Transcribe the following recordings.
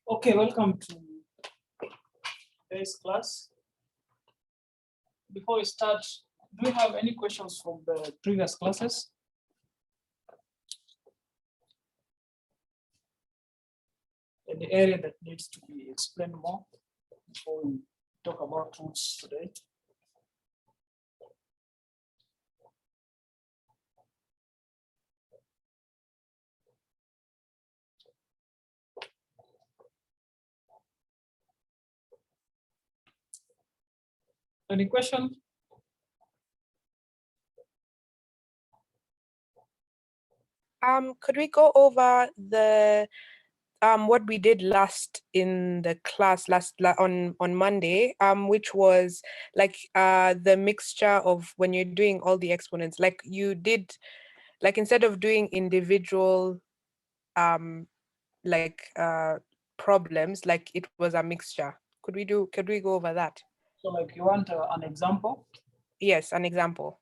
Okay, welcome to today's class. Before we start, do we have any questions from the previous classes? Any area that needs to be explained more before we talk about roots today? Any question? Could we go over the what we did last in the class on Monday, which was like the mixture of when you're doing all the exponents, like you did, like instead of doing individual problems, like it was a mixture. Could we go over that? So like you want an example? Yes, an example.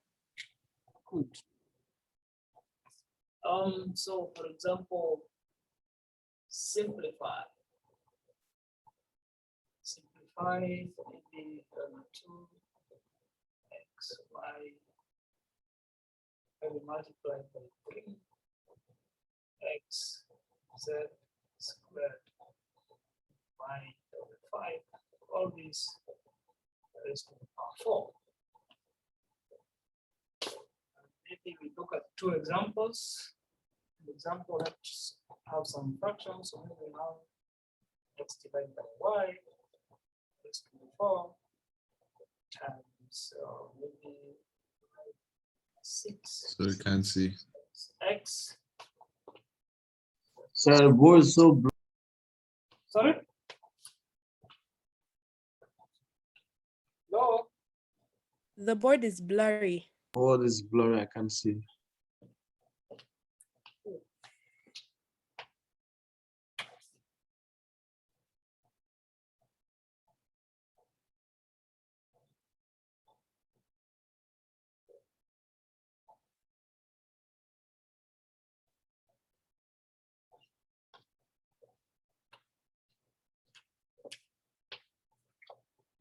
Good. So for example, simplify maybe 2x, y, and multiply by 3, x, z squared, y over 5, all these raised to the power 4. Maybe we look at two examples. An example, let's have some fractions. So maybe now x divided by y raised to the 4 times maybe 6. So you can see. X. Sir, voice so. Sorry? No. The board is blurry. Oh, this is blurry. I can't see.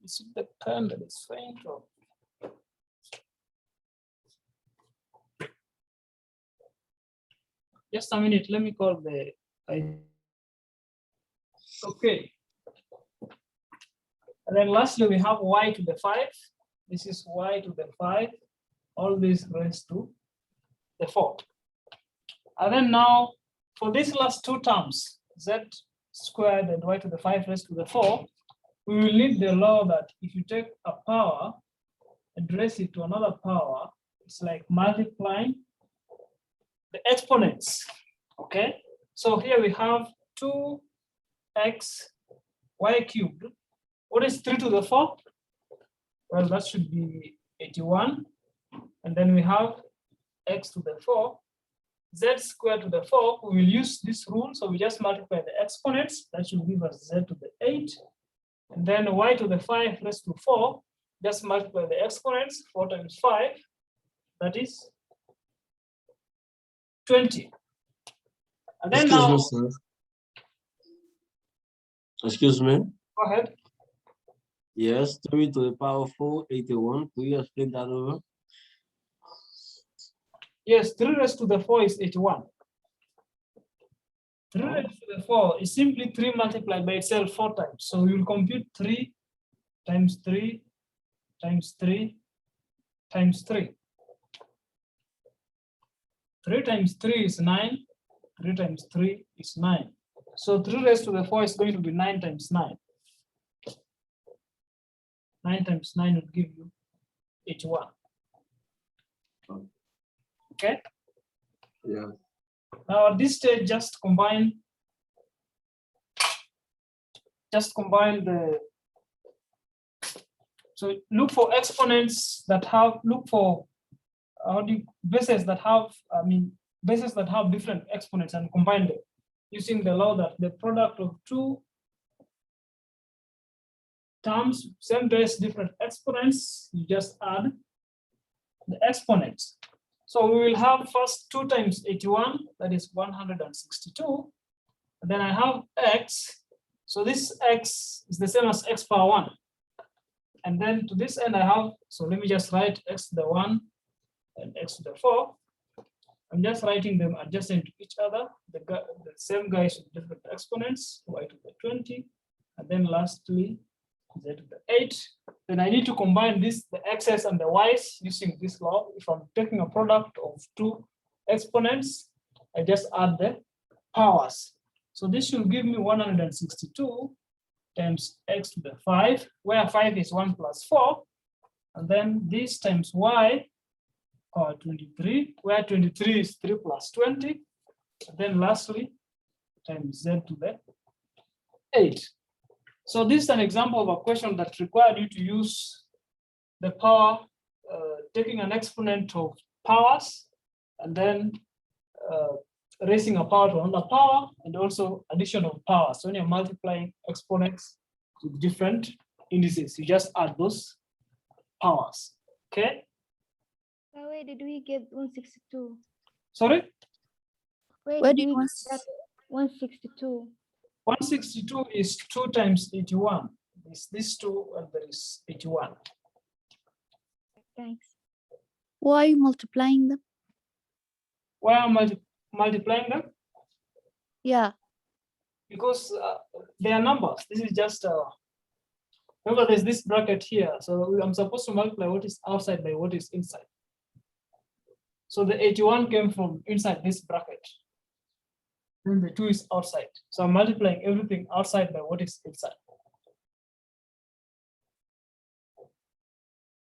Is it the pen that is faint or? Just a minute, let me call the. Okay. And then lastly, we have y to the 5. This is y to the 5. All this raised to the 4. And then now, for these last two terms, z squared and y to the 5 raised to the 4, we will need the law that if you take a power and raise it to another power, it's like multiplying the exponents, okay? So here we have 2x y cubed. What is 3 to the 4? Well, that should be 81. And then we have x to the 4. Z squared to the 4, we will use this rule. So we just multiply the exponents. That should give us z to the 8. And then y to the 5 raised to 4, just multiply the exponents. 4 times 5, that is 20. And then Excuse now, me, sir. Excuse me. go ahead. Yes, 3 to the power 4, 81. Could you explain that over? Yes, 3 raised to the 4 is 81. 3 raised to the 4 is simply 3 multiplied by itself 4 times. So we will compute 3 times 3 times 3 times 3. 3 times 3 is 9. 3 times 3 is 9. So 3 raised to the 4 is going to be 9 times 9. 9 times 9 would give you 81. Okay? Yeah. Now at this stage, just combine the, so look for exponents that have, bases that have different exponents and combine them using the law that the product of two terms, same base, different exponents, you just add the exponents. So we will have first 2 times 81, that is 162. And then I have x, So this x is the same as x power 1. And then to this end I have, so let me just write x to the 1 and x to the 4. I'm just writing them adjacent to each other, the same guys with different exponents, y to the 20, and then lastly, z to the 8. Then I need to combine this, the x's and the y's using this law. If I'm taking a product of two exponents, I just add the powers. So this should give me 162 times x to the 5, where 5 is 1 plus 4, and then this times y, or 23, where 23 is 3 plus 20, and then lastly, times z to the 8. So this is an example of a question that required you to use the power, taking an exponent of powers, and then raising a power to another power, and also addition of powers. So when you're multiplying exponents with different indices, you just add those powers, okay? Where did we get 162? Sorry? Where did we get 162? 162 is 2 times 81. It's this 2 and there is 81. Thanks. Why are you multiplying them? Why am I multiplying them? Yeah. Because they are numbers. This is just, remember there's this bracket here. So I'm supposed to multiply what is outside by what is inside. So the 81 came from inside this bracket. Then the 2 is outside. So I'm multiplying everything outside by what is inside.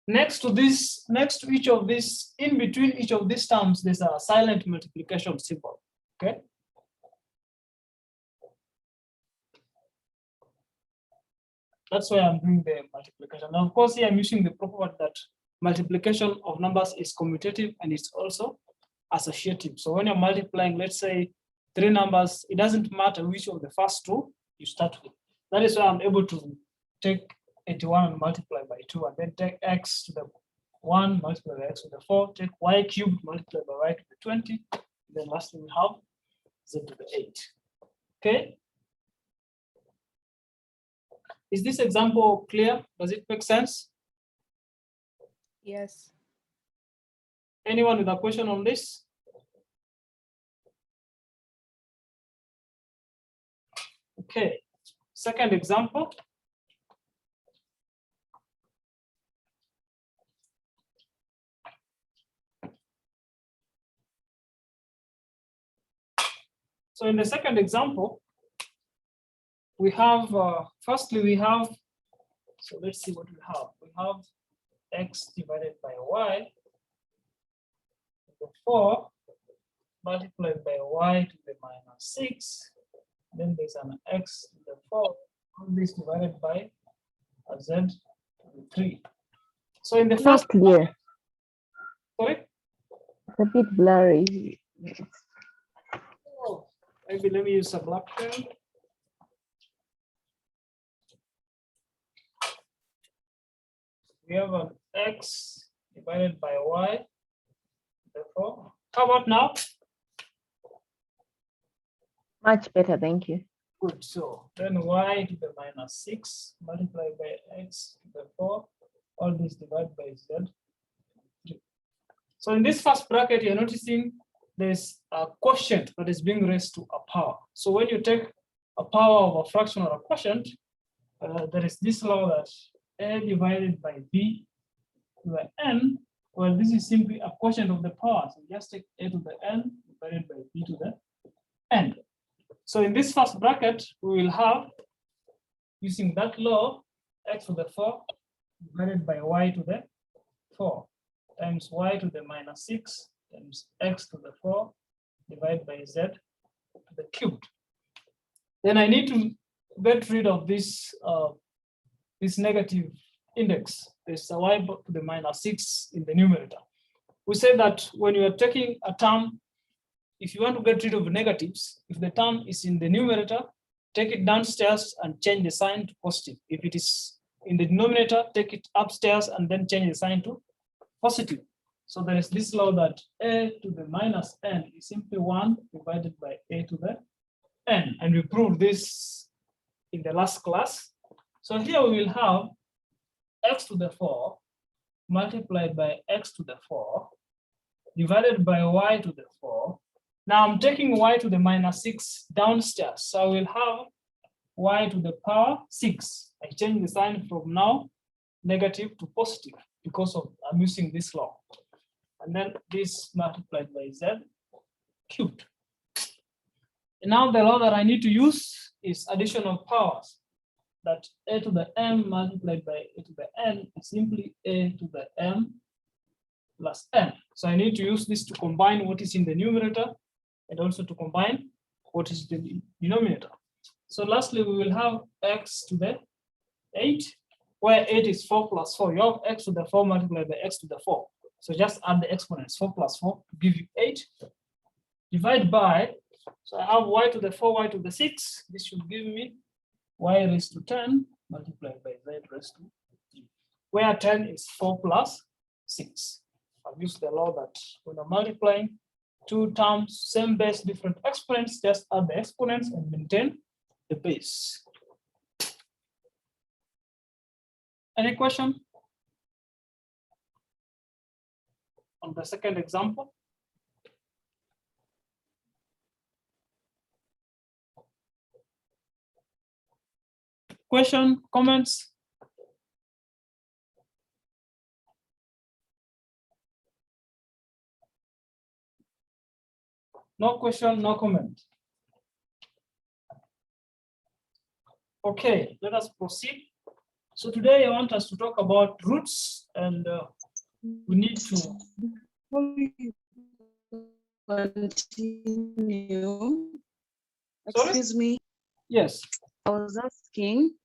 Next to this, next to each of these, in between each of these terms, there's a silent multiplication symbol. Okay. That's why I'm doing the multiplication. Now, of course, here I'm using the property that multiplication of numbers is commutative and it's also associative. So when you're multiplying, let's say 3 numbers, it doesn't matter which of the first 2 you start with. That is why I'm able to take 81 and multiply by 2, and then take x to the 1, multiply by x to the 4, take y cubed, multiply by y to the 20, then lastly we have z to the 8. Okay? Is this example clear? Does it make sense? Yes. Anyone with a question on this? Okay, second example. So in the second example, we have, firstly we have, so let's see what we have. We have x divided by y to the 4 multiplied by y to the minus 6. Then there's an x to the 4, all this divided by a z to the 3. So in the first, clear. Sorry? It's a bit blurry. Oh, maybe let me use a black pen. We have an x divided by y, therefore, how about now? Much better, thank you. Good, so then y to the minus 6 multiplied by x to the 4, all this divided by z. 3. So in this first bracket, you're noticing there's a quotient that is being raised to a power. So when you take a power of a fraction or a quotient, there is this law that a divided by b to the n, well, this is simply a quotient of the power. So just take a to the n divided by b to the n. So in this first bracket, we will have, using that law, x to the 4 divided by y to the 4 times y to the minus 6 times x to the 4 divided by z to the cubed. Then I need to get rid of this, this negative index. There's a y to the minus 6 in the numerator. We say that when you are taking a term, if you want to get rid of negatives, if the term is in the numerator, take it downstairs and change the sign to positive. If it is in the denominator, take it upstairs and then change the sign to positive. So there is this law that a to the minus n is simply 1 divided by a to the n. And we prove this in the last class. So here we will have x to the 4 multiplied by x to the 4 divided by y to the 4. Now I'm taking y to the -6 downstairs. So I will have y to the power 6. I change the sign from now negative to positive because of I'm using this law. And then this multiplied by z cubed. And now the law that I need to use is addition of powers. That a to the m multiplied by a to the n is simply a to the m plus n. So I need to use this to combine what is in the numerator and also to combine what is the denominator. So lastly, we will have x to the 8, where 8 is 4 plus 4. You have x to the 4 multiplied by x to the 4. So just add the exponents, 4 plus 4 to give you 8. Divide by, so I have y to the 4, y to the 6. This should give me y raised to 10 multiplied by z raised to 3, where 10 is 4 plus 6. I've used the law that when I'm multiplying two terms, same base, different exponents, just add the exponents and maintain the base. Any question on the second example? Question, comments? No question, no comment. Okay, let us proceed. So today I want us to talk about roots, and we need to continue. Sorry? Excuse me, yes. I was asking,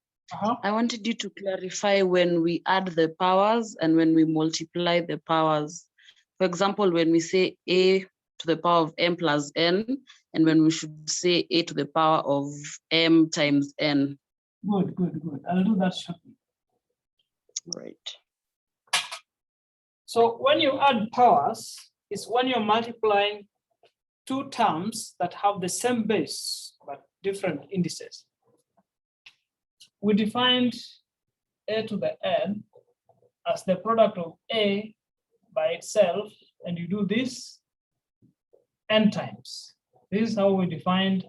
I wanted you to clarify when we add the powers and when we multiply the powers. For example, when we say a to the power of m plus n, and when we should say a to the power of m times n. Good, good, good. I'll do that shortly. Right. So when you add powers, it's when you're multiplying two terms that have the same base but different indices. We defined a to the n as the product of a by itself, and you do this n times. This is how we defined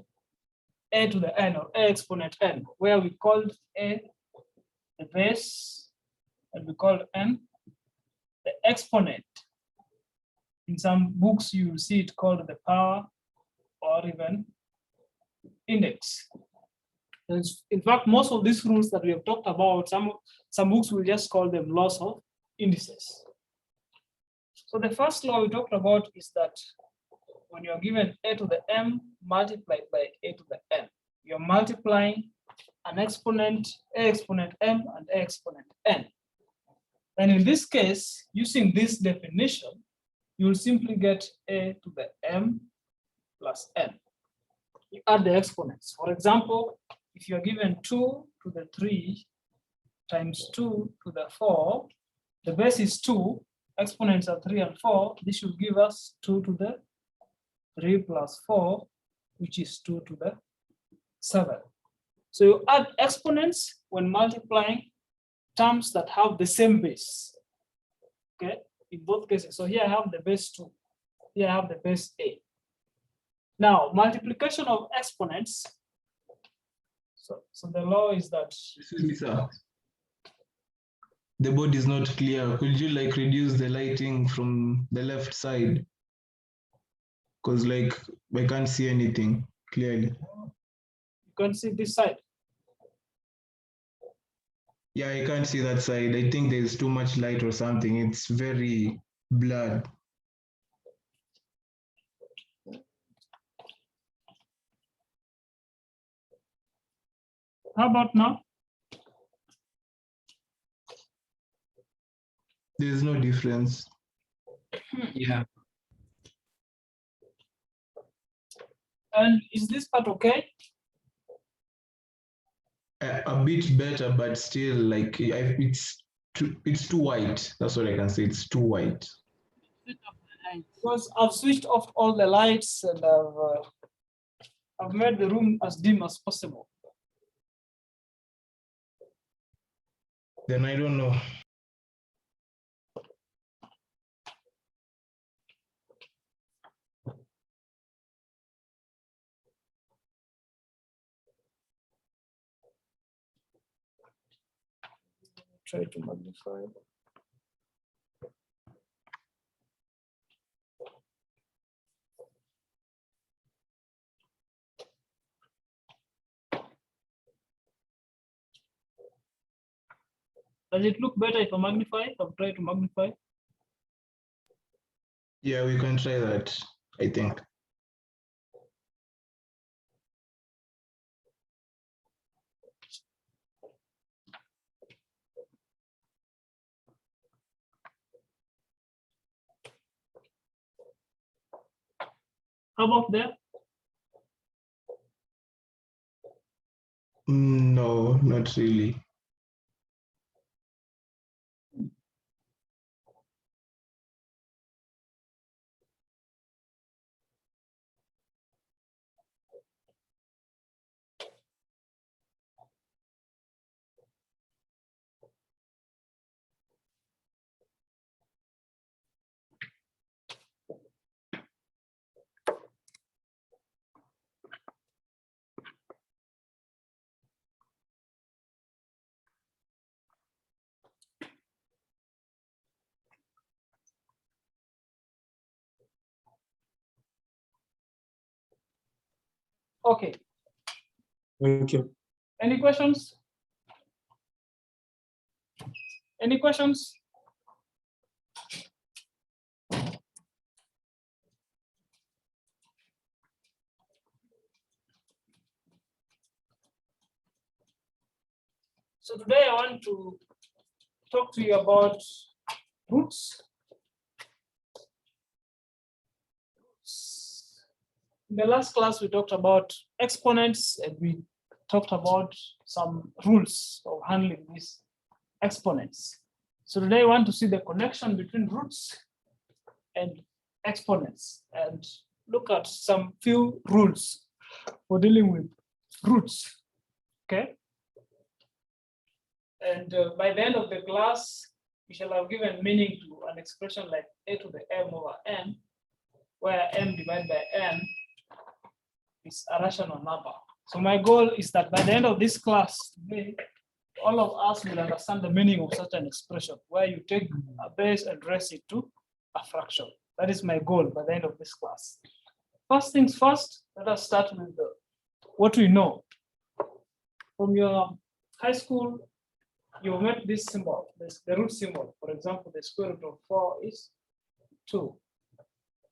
a to the n, or a exponent n, where we called a the base and we called n the exponent. In some books, you will see it called the power or even index. In fact, most of these rules that we have talked about, some books will just call them laws of indices. So the first law we talked about is that when you're given a to the m multiplied by a to the n, you're multiplying an exponent, a exponent m and a exponent n. And in this case, using this definition, you will simply get a to the m plus n. You add the exponents. For example, if you're given 2 to the 3 times 2 to the 4, the base is 2, exponents are 3 and 4, this should give us 2 to the 3 plus 4, which is 2 to the 7. So you add exponents when multiplying terms that have the same base. Okay, in both cases. So here I have the base 2, here I have the base a. Now, multiplication of exponents. So the law is that. Excuse me, sir. The board is not clear. Could you like reduce the lighting from the left side? Because like I can't see anything clearly. You can see this side. Yeah, I can't see that side. I think there's too much light or something. It's very blurred. How about now? There's no difference. Yeah. And is this part okay? A bit better, but still like it's too white. That's what I can say. It's too white. Because I've switched off all the lights and I've made the room as dim as possible. Then I don't know. Try to magnify. Does it look better if I magnify? I'll try to magnify. Yeah, we can try that, I think. How about there? No, not really. Okay. Thank you. Any questions? Any questions? So today I want to talk to you about roots. In the last class, we talked about exponents and we talked about some rules of handling these exponents. So today I want to see the connection between roots and exponents and look at some few rules for dealing with roots, okay? And by the end of the class, we shall have given meaning to an expression like a to the m over n, where m divided by n is a rational number. So my goal is that by the end of this class today, all of us will understand the meaning of such an expression, where you take a base and raise it to a fraction. That is my goal by the end of this class. First things first, let us start with what we know. From your high school, you met this symbol, the root symbol. For example, the square root of 4 is 2.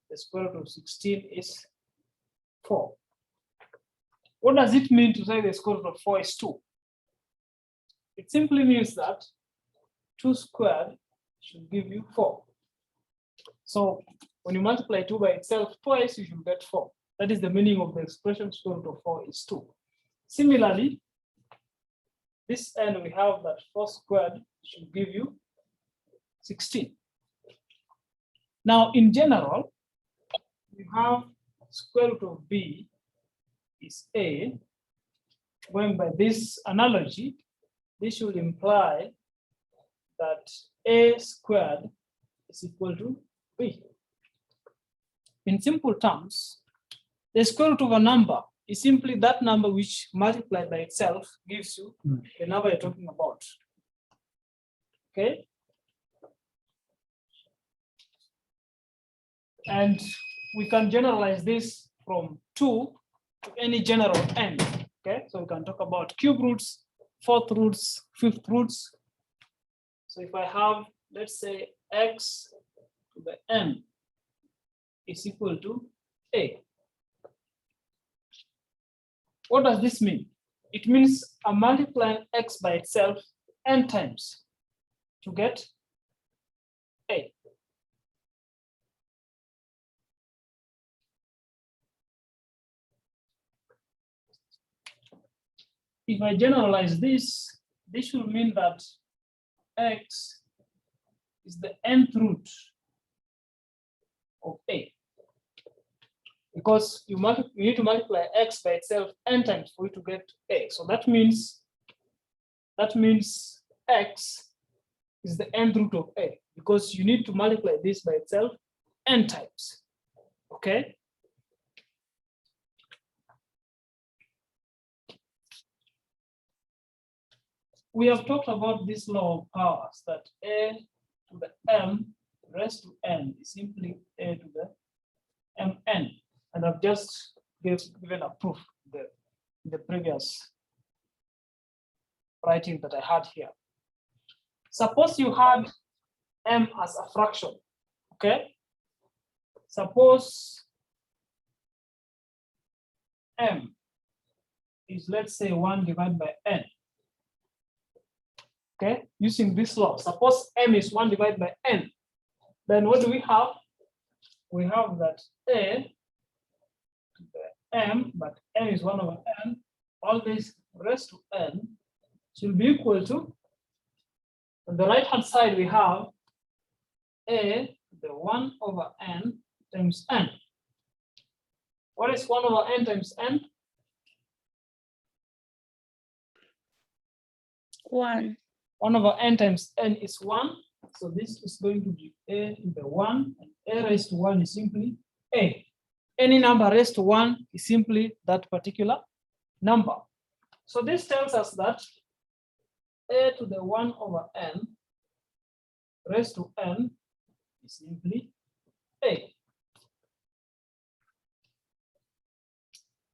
The square root of 16 is 4. What does it mean to say the square root of 4 is 2? It simply means that 2 squared should give you 4. So when you multiply 2 by itself twice, you should get 4. That is the meaning of the expression square root of 4 is 2. Similarly, this end we have that 4 squared should give you 16. Now, in general, we have square root of b is a. Going by this analogy, this should imply that a squared is equal to b. In simple terms, the square root of a number is simply that number which multiplied by itself gives you the number you're talking about. Okay? And we can generalize this from 2 to any general n. Okay, so we can talk about cube roots, fourth roots, fifth roots. So if I have, let's say, x to the n is equal to a. What does this mean? It means I'm multiplying x by itself n times to get a. If I generalize this, this should mean that x is the nth root of a. Because you need to multiply x by itself n times for you to get a. So that means x is the nth root of a, because you need to multiply this by itself n times. Okay. We have talked about this law of powers, that a to the m raised to n is simply a to the mn, and I've just given a proof the previous writing that I had here. Suppose you had m as a fraction, okay? Suppose m is, let's say, 1 divided by n. Okay, using this law, suppose m is 1 divided by n, then what do we have? We have that a to the m, but m is 1 over n, all this raised to n should be equal to, on the right hand side we have a to the 1 over n times n. What is 1 over n times n? 1. 1 over n times n is 1. So this is going to be a to the 1, and a raised to 1 is simply a. Any number raised to 1 is simply that particular number. So this tells us that a to the 1 over n raised to n is simply a.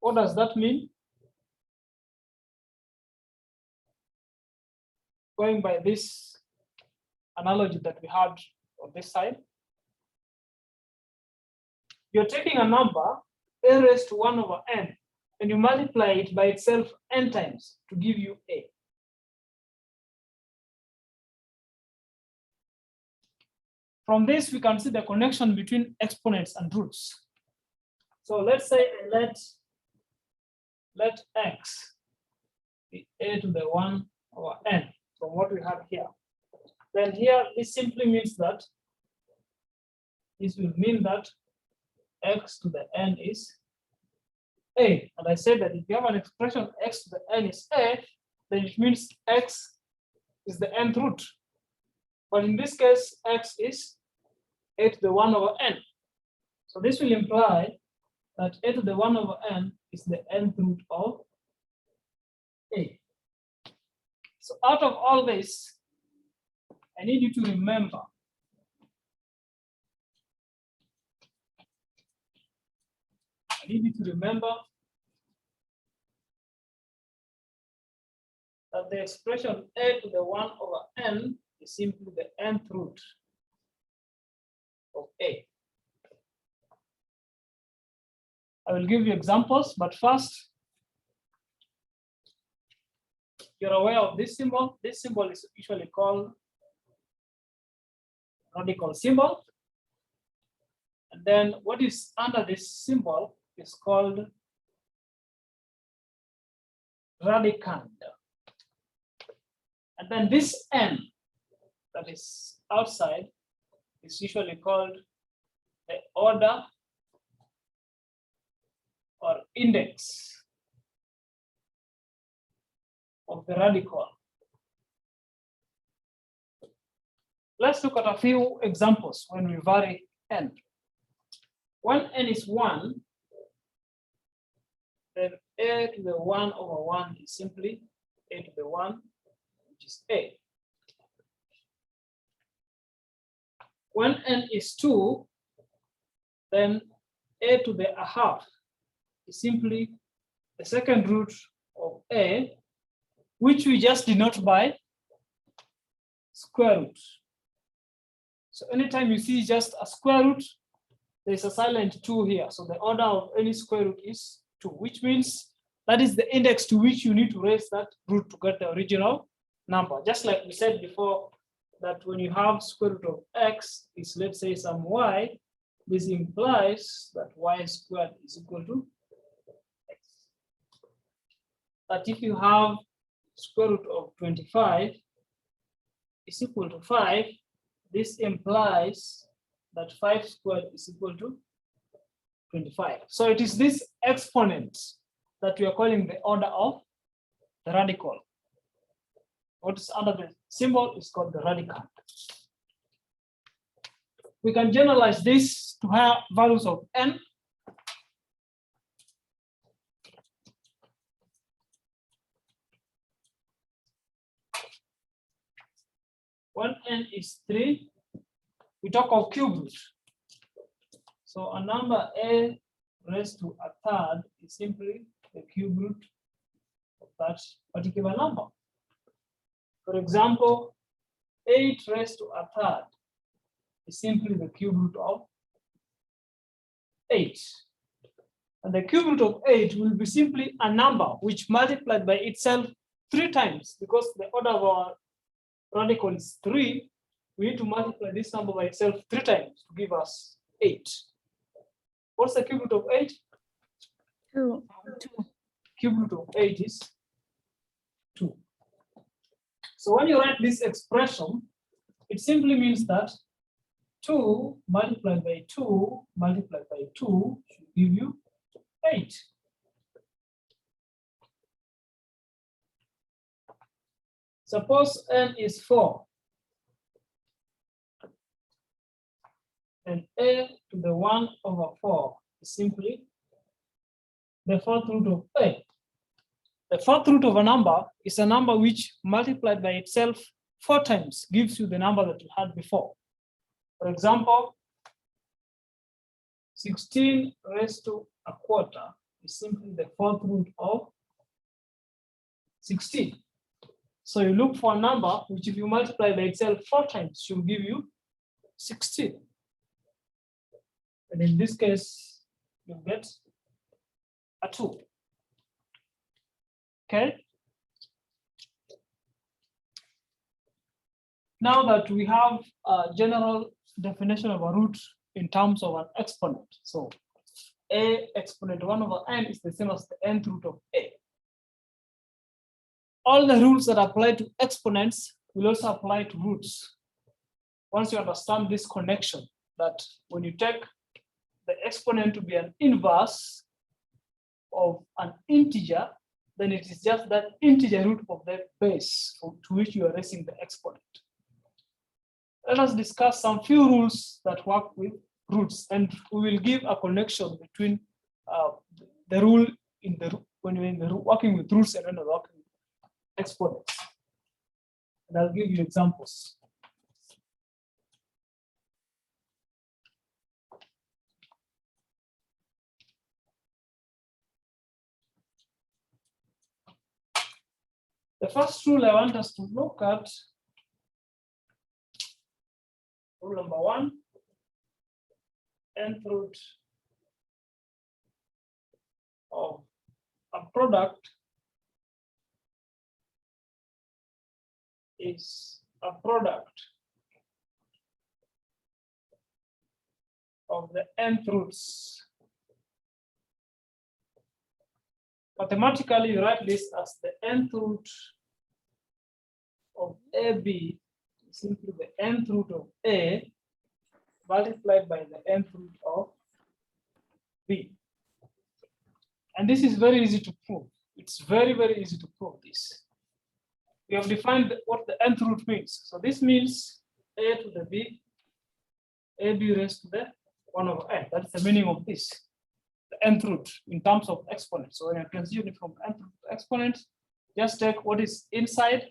What does that mean? Going by this analogy that we had on this side, you're taking a number a raised to 1 over n, and you multiply it by itself n times to give you a. From this, we can see the connection between exponents and roots. So let's say let x be a to the 1 over n, from what we have here. Then here, this simply means that this will mean that x to the n is a. And I said that if you have an expression x to the n is a, then it means x is the nth root. But in this case, x is a to the 1 over n. So this will imply that a to the 1 over n is the nth root of a. So out of all this, I need you to remember that the expression a to the 1 over n is simply the nth root of a. I will give you examples, but first, you're aware of this symbol. This symbol is usually called radical symbol. And then what is under this symbol is called radicand. And then this n that is outside is usually called the order or index of the radical. Let's look at a few examples when we vary n. When n is 1, then a to the 1 over 1 is simply a to the 1, which is a. When n is 2, then a to the a half is simply the second root of a, which we just denote by square root. So anytime you see just a square root, there's a silent 2 here. So the order of any square root is 2, which means that is the index to which you need to raise that root to get the original number. Just like we said before, that when you have square root of x is, let's say, some y, this implies that y squared is equal to x. That if you have square root of 25 is equal to 5, this implies that 5 squared is equal to 25. So it is this exponent that we are calling the order of the radical. What is under the symbol is called the radicand. We can generalize this to have values of n. When n is 3, we talk of cube root. So a number a raised to a third is simply the cube root of that particular number. For example, 8 raised to a third is simply the cube root of 8. And the cube root of 8 will be simply a number which multiplied by itself 3 times, because the order of our radical is 3. We need to multiply this number by itself 3 times to give us 8. What's the cube root of 8? 2. Cube root of 8 is 2. So when you write this expression, it simply means that 2 multiplied by 2 multiplied by 2 should give you 8. Suppose n is 4. And a to the 1 over 4 is simply the fourth root of a. The fourth root of a number is a number which multiplied by itself 4 times gives you the number that you had before. For example, 16 raised to a quarter is simply the fourth root of 16. So you look for a number which, if you multiply by itself 4 times, should give you 16. And in this case, you get a 2. Okay. Now that we have a general definition of a root in terms of an exponent. So a exponent 1 over n is the same as the nth root of a. All the rules that apply to exponents will also apply to roots. Once you understand this connection, that when you take the exponent to be an inverse of an integer, then it is just that integer root of the base to which you are raising the exponent. Let us discuss some few rules that work with roots, and we will give a connection between the rule in the when you're working with roots and when you're working with exponents. And I'll give you examples. The first rule I want us to look at, rule number 1, nth root of a product is a product of the nth roots. Mathematically, you write this as the nth root of AB, simply the nth root of A multiplied by the nth root of B. And this is very easy to prove. It's very, very easy to prove this. We have defined what the nth root means. So this means A to the B, AB raised to the 1 over n. That's the meaning of this. The nth root in terms of exponents. So when you transition from nth root to exponent, just take what is inside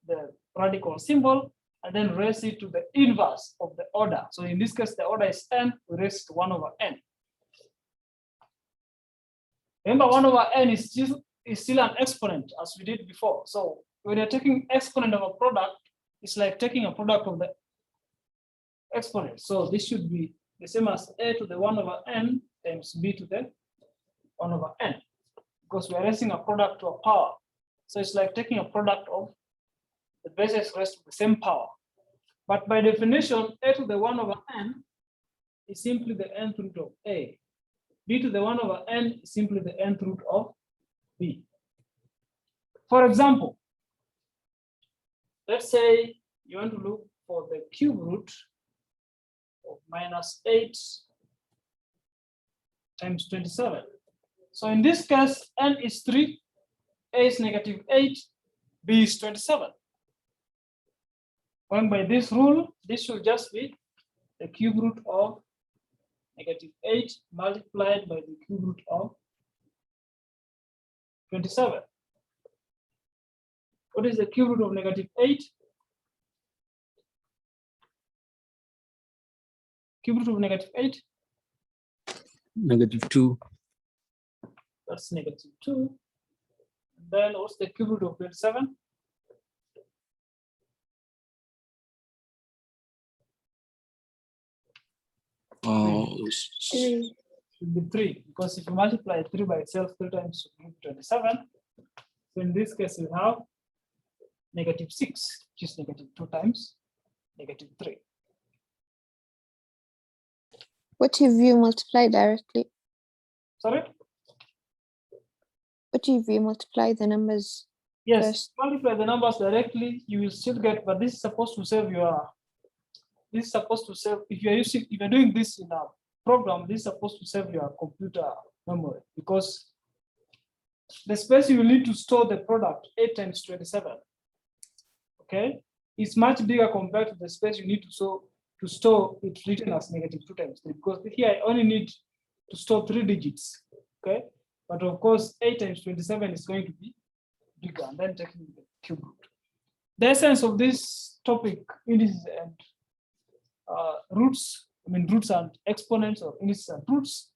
the radical symbol and then raise it to the inverse of the order. So in this case, the order is n, we raise to 1 over n. Remember, 1 over n is still an exponent as we did before. So when you're taking exponent of a product, it's like taking a product of the exponent. So this should be the same as a to the 1 over n times b to the 1 over n, because we are raising a product to a power. So it's like taking a product of the bases raised to the same power. But by definition, a to the 1 over n is simply the nth root of a. B to the 1 over n is simply the nth root of b. For example, let's say you want to look for the cube root of -8 times 27. So in this case, n is 3, a is -8, b is 27. Going by this rule, this should just be the cube root of -8 multiplied by the cube root of 27. What is the cube root of -8? Cube root of -8? -2. That's -2. Then what's the cube root of 27? Three. Should be 3, because if you multiply 3 by itself 3 times should give 27. So in this case, you have -6, which is -2 times -3. What if you multiply directly? Sorry? What if you multiply the numbers? Yes, First. multiply the numbers directly, you will still get, but this is supposed to save your, this is supposed to save, if you're doing this in a program, this is supposed to save your computer memory, because the space you will need to store the product 8 times 27, okay, it's much bigger compared to the space you need to store it written as -2 times 3, because here I only need to store 3 digits, okay, but of course 8 times 27 is going to be bigger, and then taking the cube root. The essence of this topic, indices and roots, roots and exponents, or indices and roots,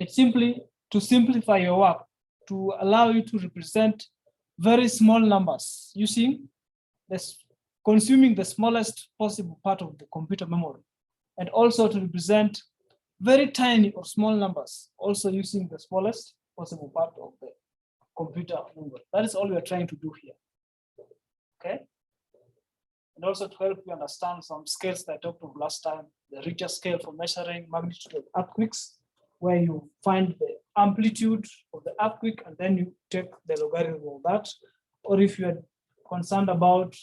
it's simply to simplify your work, to allow you to represent very small numbers using this, consuming the smallest possible part of the computer memory, and also to represent very tiny or small numbers, also using the smallest possible part of the computer memory. That is all we are trying to do here. Okay. And also to help you understand some scales that I talked of last time, the Richter scale for measuring magnitude of earthquakes, where you find the amplitude of the earthquake and then you take the logarithm of that. Or if you are concerned about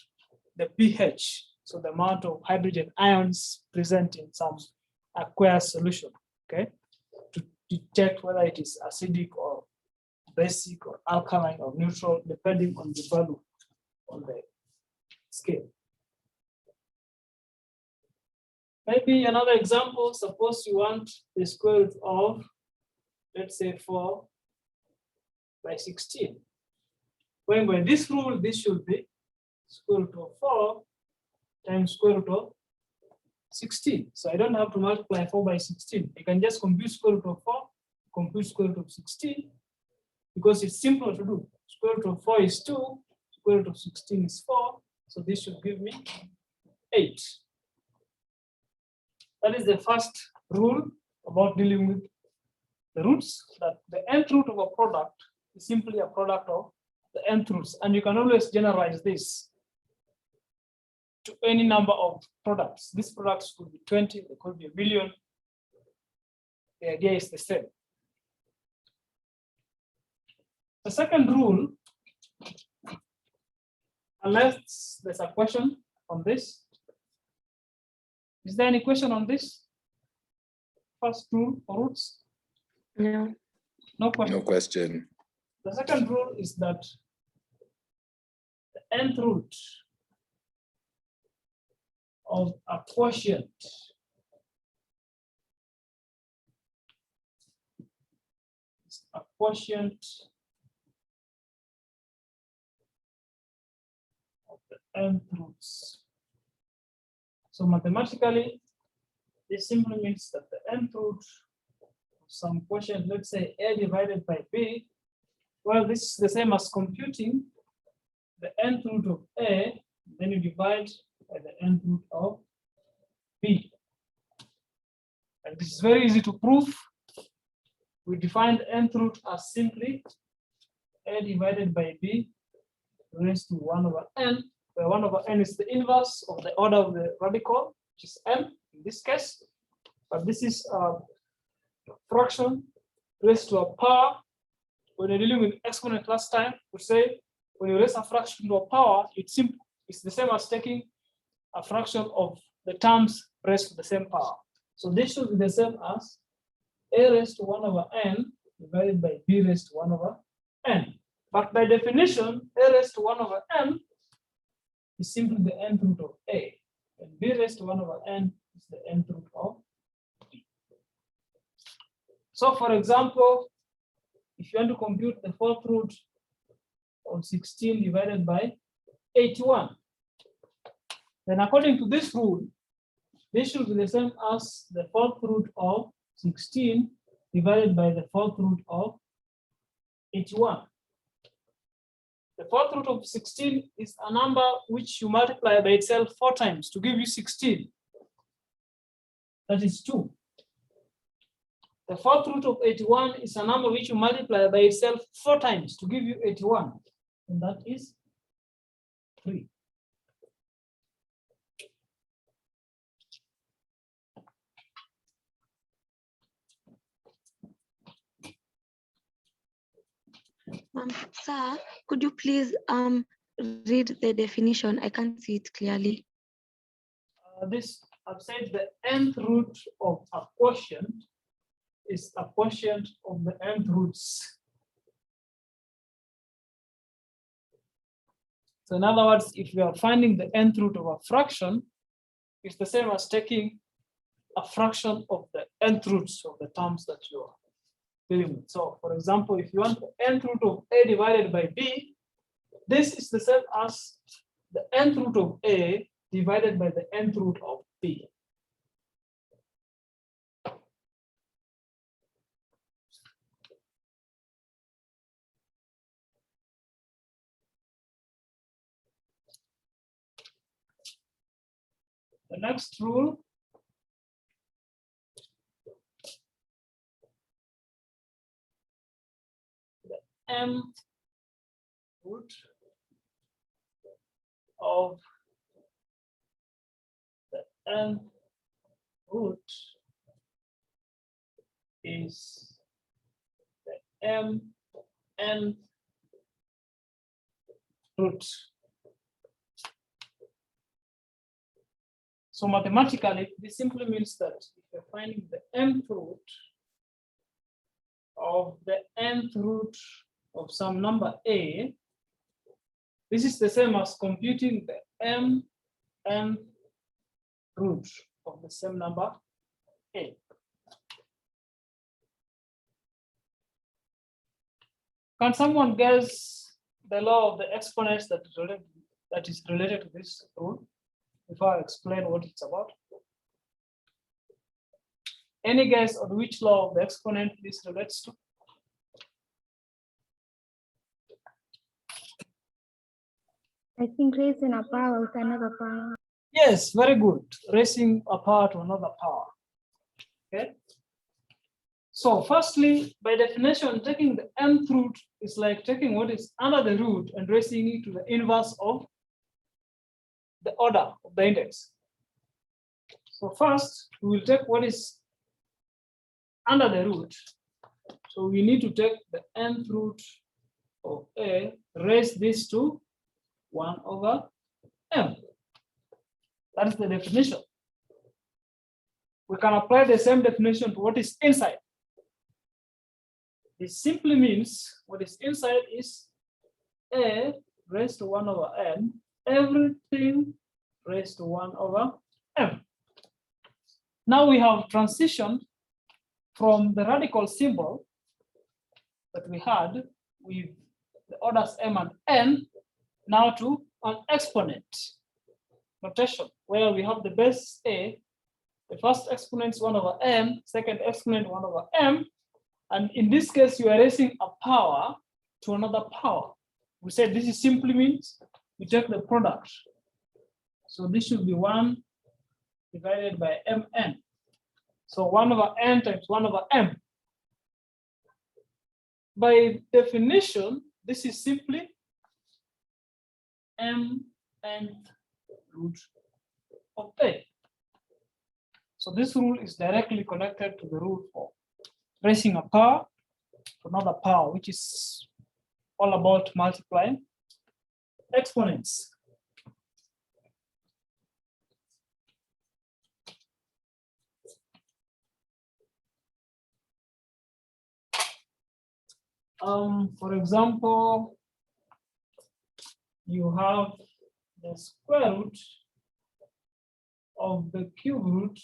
the pH, so the amount of hydrogen ions present in some aqueous solution, okay, to detect whether it is acidic or basic or alkaline or neutral, depending on the value on the scale. Maybe another example, suppose you want the square root of, let's say 4 by 16. When by this rule, this should be square root of 4 times square root of 16. So I don't have to multiply 4 by 16. I can just compute square root of 4, compute square root of 16, because it's simpler to do. Square root of 4 is 2, square root of 16 is 4. So this should give me 8. That is the first rule about dealing with the roots, that the nth root of a product is simply a product of the nth roots. And you can always generalize this to any number of products. These products could be 20, they could be a million. The idea is the same. The second rule, unless there's a question on this. Is there any question on this? First rule for roots? No. No question. No question. The second rule is that the nth root of a quotient is a quotient of the nth roots. So mathematically, this simply means that the nth root of some quotient, let's say A divided by B, well, this is the same as computing the nth root of A, then you divide by the nth root of B. And this is very easy to prove. We define the nth root as simply A divided by B raised to 1 over n, where 1 over n is the inverse of the order of the radical, which is m in this case. But this is a fraction raised to a power. When you're dealing with exponent last time, we say when you raise a fraction to a power, it's simple. It's the same as taking a fraction of the terms raised to the same power. So this should be the same as A raised to 1 over n divided by B raised to 1 over n. But by definition, A raised to 1 over n is simply the nth root of A, and B raised to 1 over n is the nth root of B. So for example, if you want to compute the fourth root of 16 divided by 81, then according to this rule, this should be the same as the fourth root of 16 divided by the fourth root of 81. The fourth root of 16 is a number which you multiply by itself 4 times to give you 16. That is 2. The fourth root of 81 is a number which you multiply by itself 4 times to give you 81. And that is 3. Sir, could you please read the definition? I can't see it clearly. This, I've said the nth root of a quotient is a quotient of the nth roots. So in other words, if you are finding the nth root of a fraction, it's the same as taking a fraction of the nth roots of the terms that you are dealing with. So for example, if you want the nth root of A divided by B, this is the same as the nth root of A divided by the nth root of B. The next rule, the nth root of the nth root is the nth root. So mathematically, this simply means that if you're finding the nth root of the nth root of some number A, this is the same as computing the nth root of the same number A. Can someone guess the law of the exponents that is related to this rule before I explain what it's about? Any guess on which law of the exponent this relates to? I think raising a power with another power. Yes, very good. Raising a power to another power. Okay. So firstly, by definition, taking the nth root is like taking what is under the root and raising it to the inverse of the order of the index. So first, we will take what is under the root. So we need to take the nth root of A, raise this to 1 over m. That is the definition. We can apply the same definition to what is inside. This simply means what is inside is A raised to 1 over n, everything raised to 1 over m. Now we have transitioned from the radical symbol that we had with the orders m and n now to an exponent notation where we have the base A, the first exponent is 1 over m, second exponent 1 over m, and in this case you are raising a power to another power. We said this is simply means we take the product. So this should be 1 divided by mn. So 1 over n times 1 over m. By definition, this is simply mnth root of A. So this rule is directly connected to the rule for raising a power to another power, which is all about multiplying exponents. For example, you have the square root of the cube root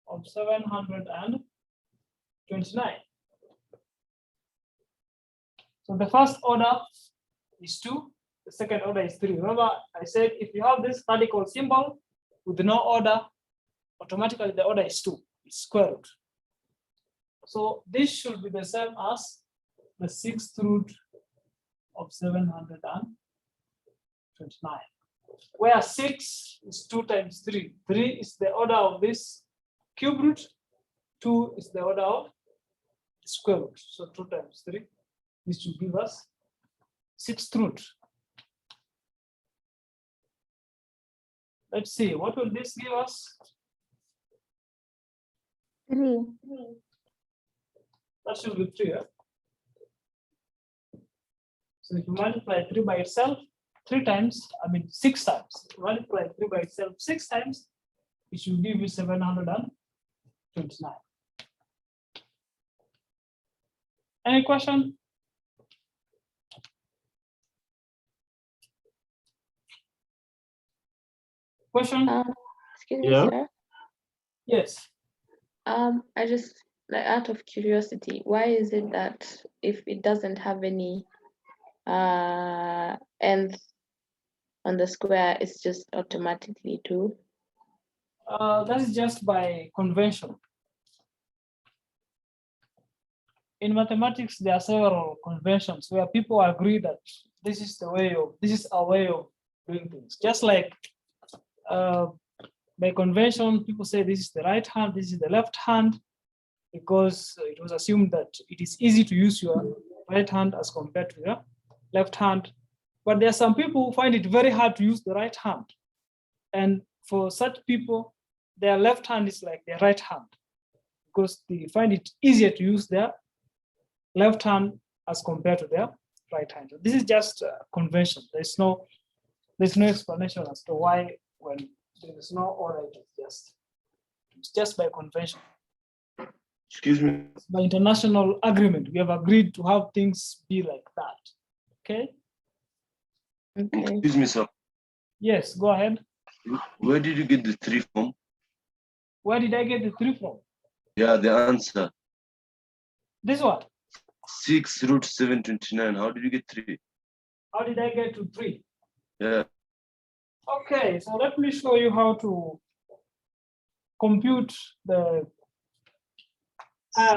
of 729. So the first order is 2, the second order is 3. Remember, I said if you have this radical symbol with no order, automatically the order is 2, it's square root. So this should be the same as the 6th root of 729, where 6 is 2 times 3. 3 is the order of this cube root, 2 is the order of square root. So 2 times 3, this should give us 6th root. Let's see, what will this give us? 3. That should be 3. So if you multiply 3 by itself 6 times, if you multiply 3 by itself 6 times, it should give you 729. Any question? Question? Excuse me, Yeah. sir. Yes. I just, like, out of curiosity, why is it that if it doesn't have any nth on the square, it's just automatically 2? That is just by convention. In mathematics, there are several conventions where people agree that this is our way of doing things. Just like by convention, people say this is the right hand, this is the left hand, because it was assumed that it is easy to use your right hand as compared to your left hand. But there are some people who find it very hard to use the right hand. And for such people, their left hand is like their right hand, because they find it easier to use their left hand as compared to their right hand. This is just convention. There's no explanation as to why when there is no order, it's just by convention. Excuse me. By international agreement, we have agreed to have things be like that. Okay? Okay. Excuse me, sir. Yes, go ahead. Where did you get the 3 from? Where did I get the 3 from? Yeah, the answer. This one. 6 root 729. How did you get 3? How did I get to 3? Yeah. Okay, so let me show you how to compute the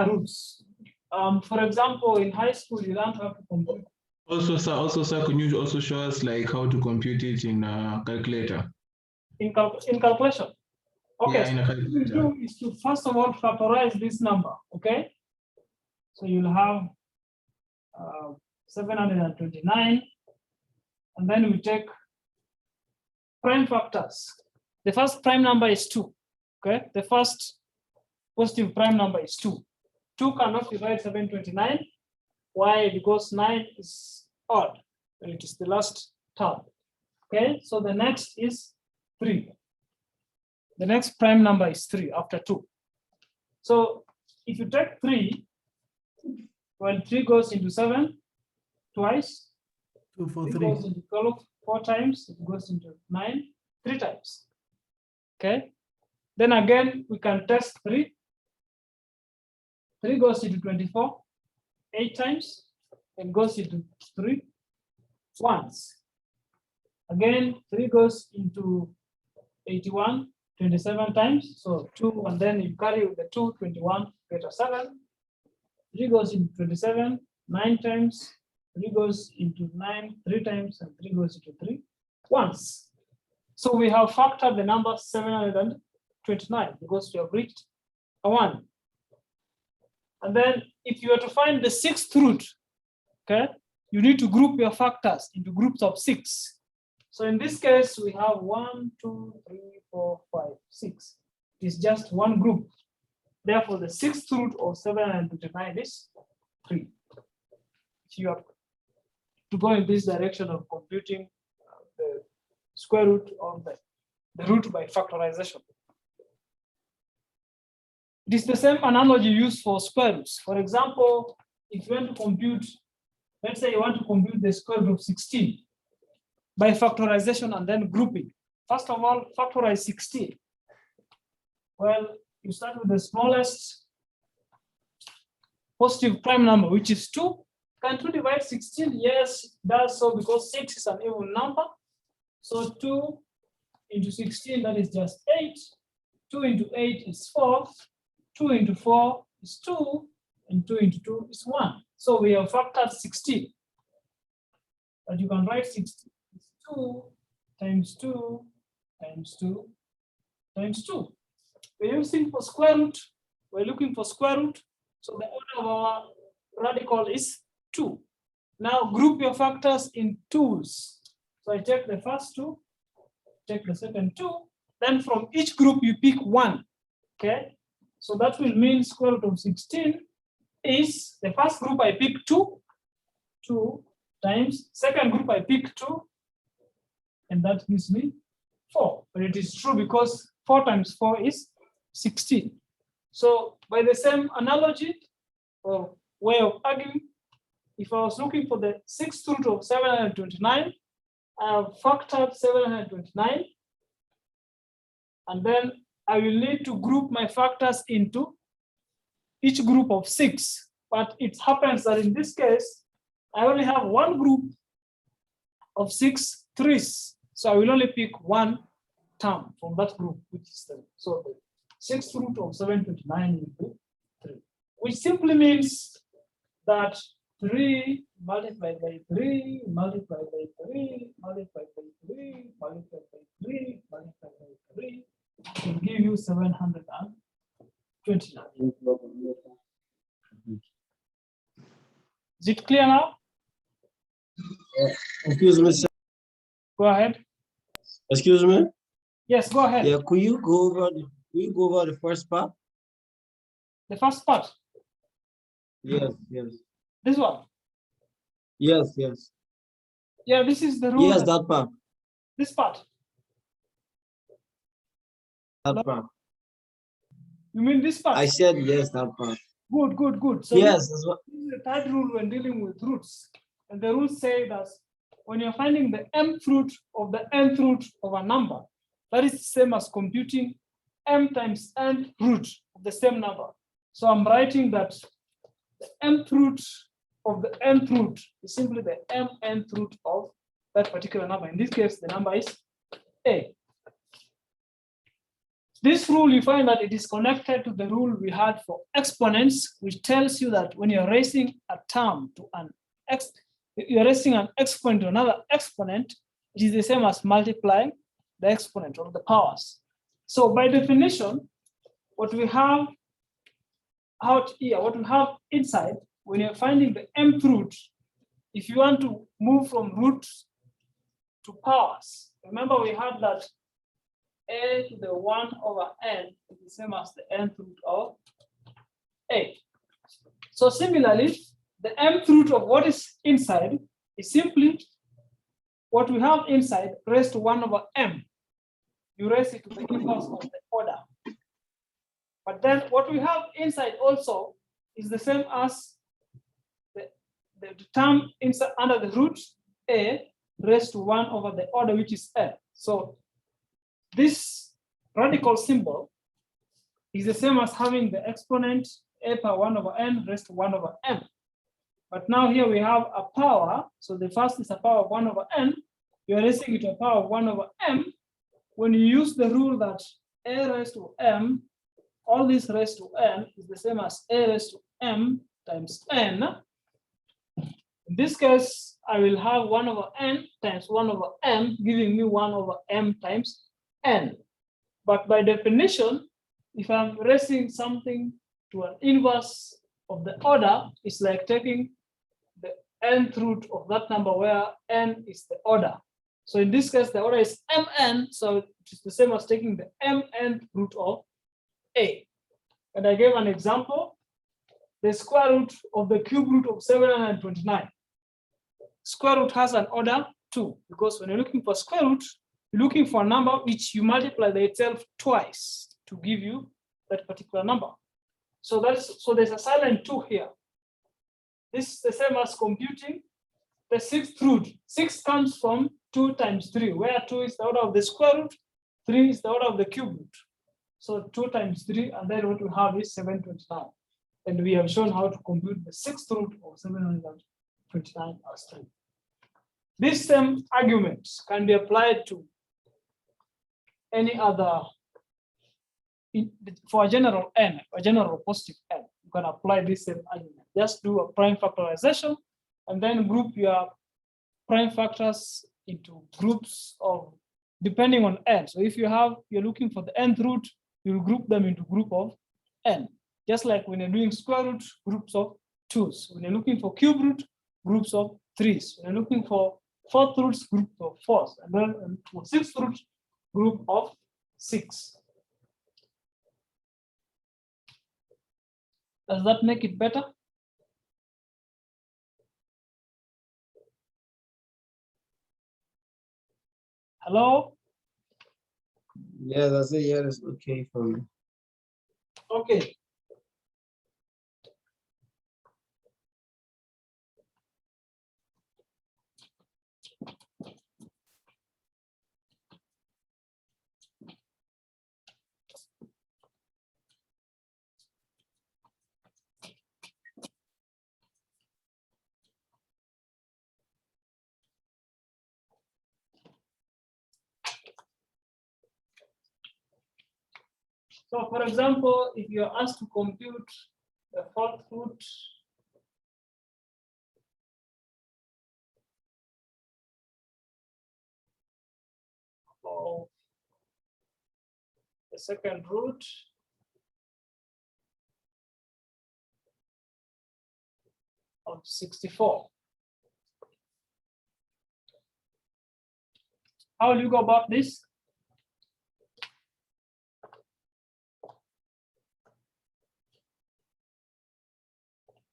roots. For example, in high school, you learn how to compute. Also, sir, can you also show us like how to compute it in a calculator? In calculation. Okay, Yeah, in a so what you calculator. do is to first of all factorize this number, okay? So you'll have 729, and then we take prime factors. The first prime number is 2, okay? The first positive prime number is 2. 2 cannot divide 729. Why? Because 9 is odd, and it is the last term. Okay, so the next is 3. The next prime number is 3 after 2. So if you take 3, well, 3 goes into 7 twice. 2 for 3 3. goes into 12 4 times. It goes into 9 3 times. Okay. Then again, we can test 3. 3 goes into 24 8 times, and goes into 3 once. Again, 3 goes into 81 27 times. So 2, and then you carry with the 2, 21 greater 7. 3 goes into 27 9 times. 3 goes into 9 3 times, and 3 goes into 3 once. So we have factored the number 729 because we have reached a 1. And then if you are to find the 6th root, okay, you need to group your factors into groups of 6. So in this case, we have 1, 2, 3, 4, 5, 6. It is just one group. Therefore, the 6th root of 729 is 3. If you have to go in this direction of computing the square root of the root by factorization. It is the same analogy used for square roots. For example, if you want to compute, let's say you want to compute the square root of 16. by factorization and then grouping. First of all, factorize 16. Well, you start with the smallest positive prime number, which is 2. Can 2 divide 16? Yes, it does so because 6 is an even number. So 2 into 16, that is just 8. 2 into 8 is 4. 2 into 4 is 2. And 2 into 2 is 1. So we have factored 16. But you can write 16. It's 2 times 2 times 2 times 2. We're using for square root. We're looking for square root. So the order of our radical is 2. Now group your factors in 2's. So I take the first 2, take the second 2. Then from each group you pick 1. Okay. So that will mean square root of 16 is the first group I pick 2. 2 times second group I pick 2. And that gives me 4. But it is true because 4 times 4 is 16. So by the same analogy or way of arguing, if I was looking for the 6th root of 729, I have factored 729. And then I will need to group my factors into each group of 6. But it happens that in this case, I only have one group of 6 threes. So I will only pick one term from that group, which is 3. So the 6th root of 729 will be 3, which simply means that 3 multiplied by 3 multiplied by 3 multiplied by 3 multiplied by 3 multiplied by 3 will give you 729. Is it clear now? Excuse me, sir. Go ahead. Excuse me. Yes, go ahead. Yeah, could you go over the first part? The first part. Yes, yes. This one. Yes, yes. Yeah, this is the rule. Yes, that part. This part. That part. You mean this part? I said yes, that part. Good, good, good. So yes, this is the third rule when dealing with roots. And the rules say that when you're finding the mth root of the nth root of a number, that is the same as computing m times nth root of the same number. So I'm writing that the mth root of the nth root is simply the mnth root of that particular number. In this case, the number is a. This rule, you find that it is connected to the rule we had for exponents, which tells you that when you're raising a term to you're raising an exponent to another exponent, it is the same as multiplying the exponent of the powers. So by definition, what we have out here, what we have inside, when you're finding the mth root, if you want to move from root to powers, remember we had that a to the 1 over n is the same as the nth root of a. So similarly, the mth root of what is inside is simply what we have inside raised to 1 over m. You raise it to the inverse of the order. But then what we have inside also is the same as the term inside under the root a raised to 1 over the order, which is n. So this radical symbol is the same as having the exponent a power 1 over n raised to 1 over m. But now here we have a power. So the first is a power of 1 over n. You're raising it to a power of 1 over m. When you use the rule that a raised to m, all this raised to n is the same as a raised to m times n. In this case, I will have 1 over n times 1 over m, giving me 1 over m times n. But by definition, if I'm raising something to an inverse of the order, it's like taking the nth root of that number where n is the order. So in this case, the order is mn, so it's the same as taking the mnth root of a. And I gave an example, the square root of the cube root of 729. Square root has an order 2, because when you're looking for square root, you're looking for a number which you multiply by itself twice to give you that particular number. So there's a silent 2 here. This is the same as computing the 6th root. 6 comes from 2 times 3, where 2 is the order of the square root, 3 is the order of the cube root. So 2 times 3, and then what we have is 729. And we have shown how to compute the 6th root of 729 as 3. These same arguments can be applied to any other, for a general n, a general positive n. You can apply this same argument. Just do a prime factorization and then group your prime factors into groups of, depending on n. So if you're looking for the nth root, you'll group them into group of n. Just like when you're doing square root, groups of 2s. When you're looking for cube root, groups of 3s. When you're looking for 4th roots, group of 4s. And then for 6th root, group of 6. Does that make it better? Hello? Yeah, that's it. Yeah, that's okay for me. Okay. So for example, if you're asked to compute the 4th root of the 2nd root of 64. How will you go about this?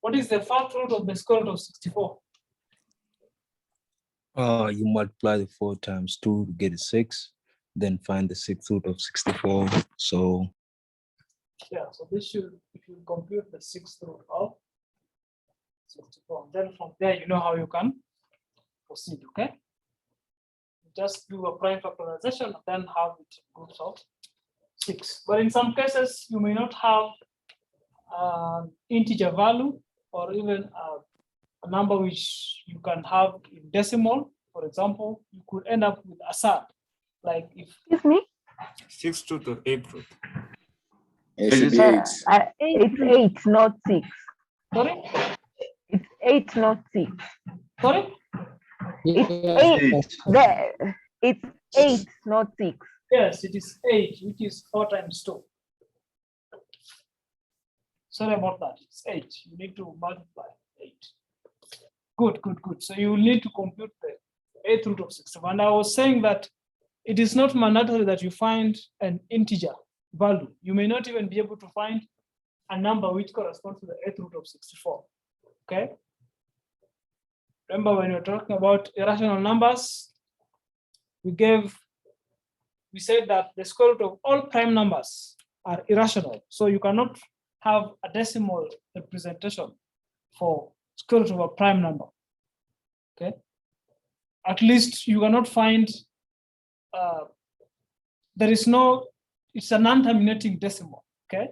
What is the 4th root of the square root of 64? You multiply the 4 times 2 to get a 6, then find the 6th root of 64. So yeah, so this should, if you compute the 6th root of 64, then from there you know how you can proceed. Okay, just do a prime factorization and then have it groups of 6. But in some cases you may not have integer value or even a number which you can have in decimal. For example, you could end up with a sum, like if Excuse me? 6th root of 8th root. It should be 8. It's 8, not 6. Sorry? It's 8, not 6. Sorry? It's 8. There. It's 8, not 6. Yes, it is 8, which is 4 times 2. Sorry about that. It's 8. You need to multiply 8. Good, good, good. So you will need to compute the 8th root of 64. And I was saying that it is not mandatory that you find an integer value. You may not even be able to find a number which corresponds to the 8th root of 64. Okay? Remember when you're talking about irrational numbers, we said that the square root of all prime numbers are irrational. So you cannot have a decimal representation for square root of a prime number. Okay? At least you cannot find, it's a non-terminating decimal, okay?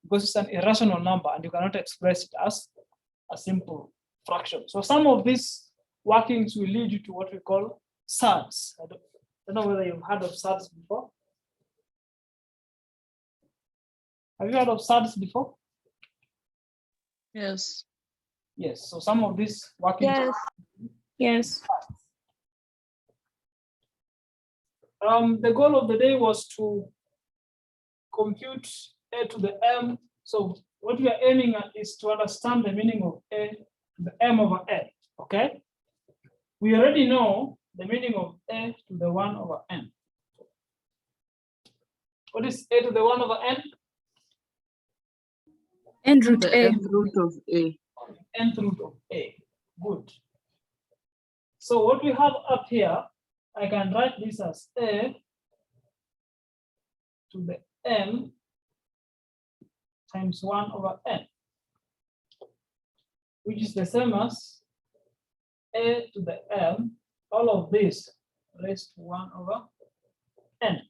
Because it's an irrational number and you cannot express it as a simple fraction. So some of these workings will lead you to what we call surds. I don't know whether you've heard of surds before. Have you heard of surds before? Yes. Yes, so some of these workings. Yes. Yes. The goal of the day was to compute a to the m. So what we are aiming at is to understand the meaning of a to the m over n, okay? We already know the meaning of a to the 1 over n. What is a to the 1 over n? Nth root The A. nth root of A. Nth root of a. Good. So what we have up here, I can write this as a to the m times 1 over n, which is the same as a to the m all of this raised to 1 over n.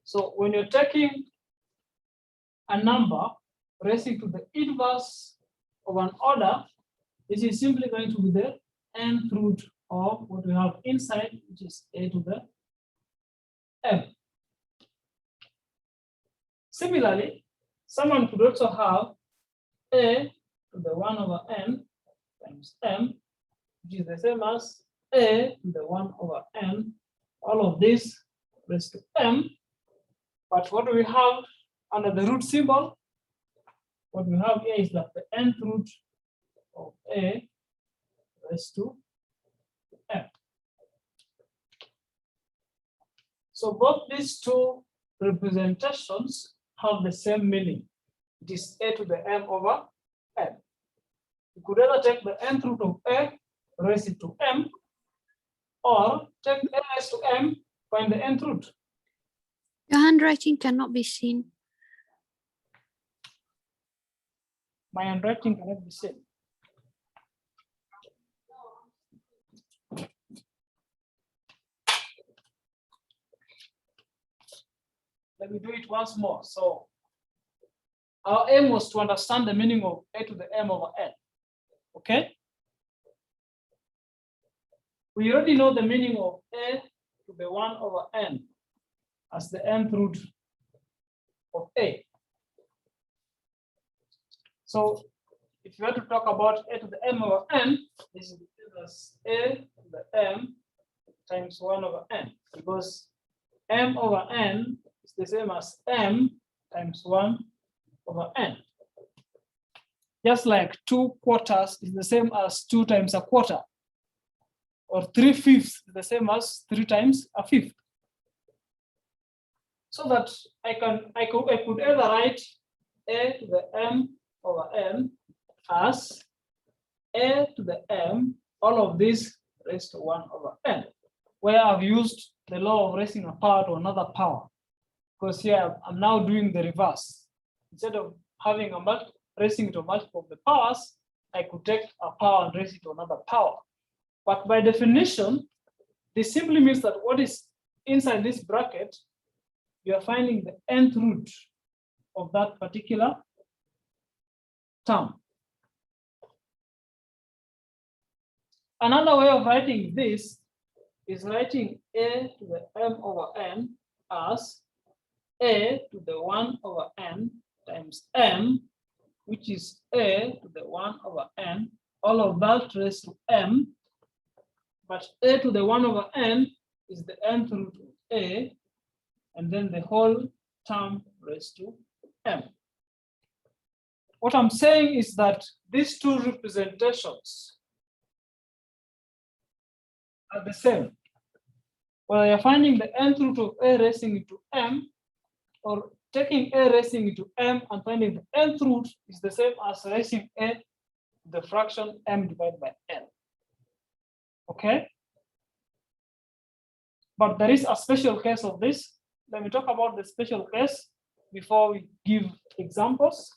So when you're taking a number raising to the inverse of an order, this is simply going to be the nth root of what we have inside, which is a to the m. Similarly, someone could also have a to the 1 over n times m, which is the same as a to the 1 over n, all of this raised to m. But what do we have under the root symbol? What we have here is that the nth root of a raised to m. So both these two representations have the same meaning. It is a to the m over n. You could either take the nth root of a, raise it to m, or take a raised to m, find the nth root. Your handwriting cannot be seen. My handwriting cannot be seen. Let me do it once more. So our aim was to understand the meaning of a to the m over n. Okay? We already know the meaning of a to the 1 over n as the nth root of a. So if you want to talk about a to the m over n, this is as a to the m times 1 over n, because m over n is the same as m times 1 over n. Just like 2 quarters is the same as 2 times a quarter, or 3/5 is the same as 3 times a fifth. So that I could either write a to the m over n as a to the m, all of this raised to 1 over n, where I've used the law of raising a power to another power. Because here I'm now doing the reverse. Instead of having raising to a multiple of the powers, I could take a power and raise it to another power. But by definition, this simply means that what is inside this bracket, you are finding the nth root of that particular term. Another way of writing this is writing a to the m over n as a to the 1 over n times m, which is a to the 1 over n, all of that raised to m, but a to the 1 over n is the nth root of a, and then the whole term raised to m. What I'm saying is that these two representations are the same. Whether you're finding the nth root of a raising it to m, or taking a raising it to m and finding the nth root is the same as raising a to the fraction m divided by n. Okay? But there is a special case of this. Let me talk about the special case before we give examples.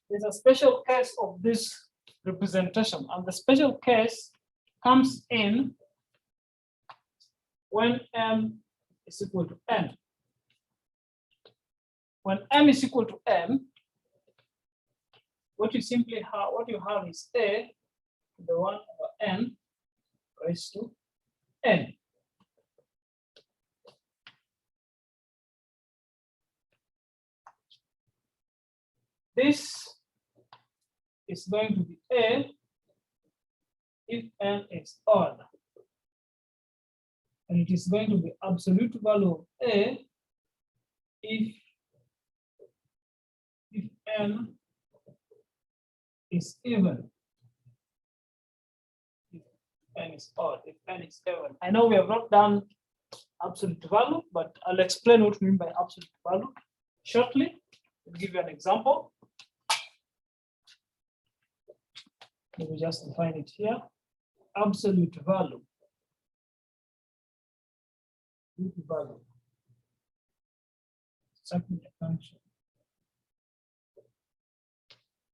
There's a special case of this representation, and the special case comes in when m is equal to n. When m is equal to n, what you have is a to the 1 over n raised to n. This is going to be a if n is odd, and it is going to be absolute value of a if n is even. If n is odd, if n is even. I know we have not done absolute value, but I'll explain what we mean by absolute value shortly. I'll give you an example. Let me just define it here. Absolute value. exactly the function.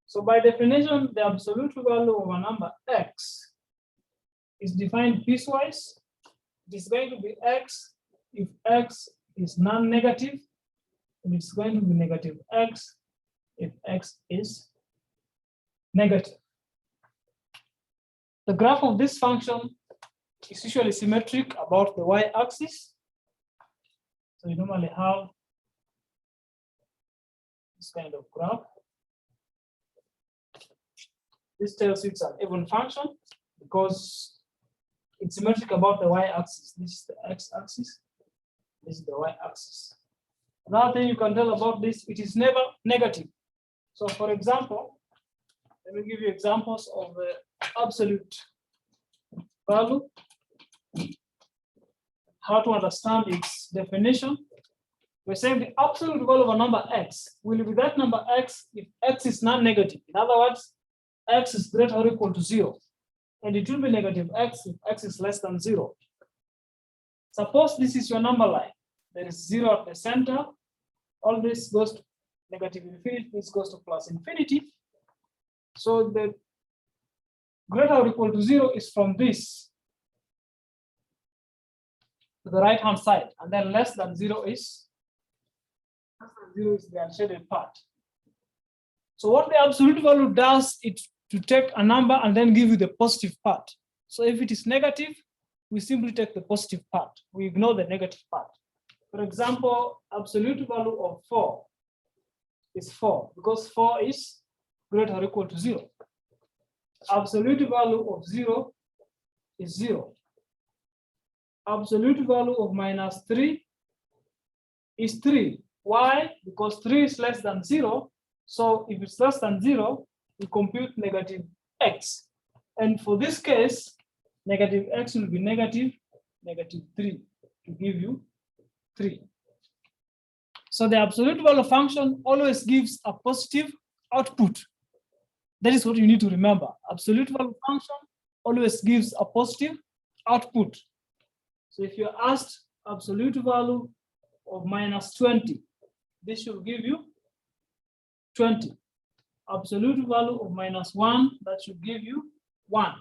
So by definition, the absolute value of a number x is defined piecewise. It is going to be x if x is non-negative, and it's going to be negative x if x is negative. The graph of this function is usually symmetric about the y-axis. So you normally have this kind of graph. This tells you it's an even function because it's symmetric about the y-axis. This is the x-axis. This is the y-axis. Another thing you can tell about this, it is never negative. So for example, let me give you examples of the absolute value. How to understand its definition. We're saying the absolute value of a number x will be that number x if x is non-negative. In other words, x is greater or equal to 0. And it will be negative x if x is less than 0. Suppose this is your number line. There is 0 at the center. All this goes to negative infinity. This goes to plus infinity. So the greater or equal to 0 is from this to the right-hand side. And then less than 0 is the unshaded part. So what the absolute value does is to take a number and then give you the positive part. So if it is negative, we simply take the positive part. We ignore the negative part. For example, absolute value of 4 is 4 because 4 is greater or equal to 0. Absolute value of 0 is 0. Absolute value of minus 3 is 3. Why? Because 3 is less than 0. So if it's less than 0, we compute negative x. And for this case, negative x will be negative 3 to give you 3. So the absolute value function always gives a positive output. That is what you need to remember. Absolute value function always gives a positive output. So if you're asked absolute value of minus 20, this should give you 20. Absolute value of minus 1, that should give you 1.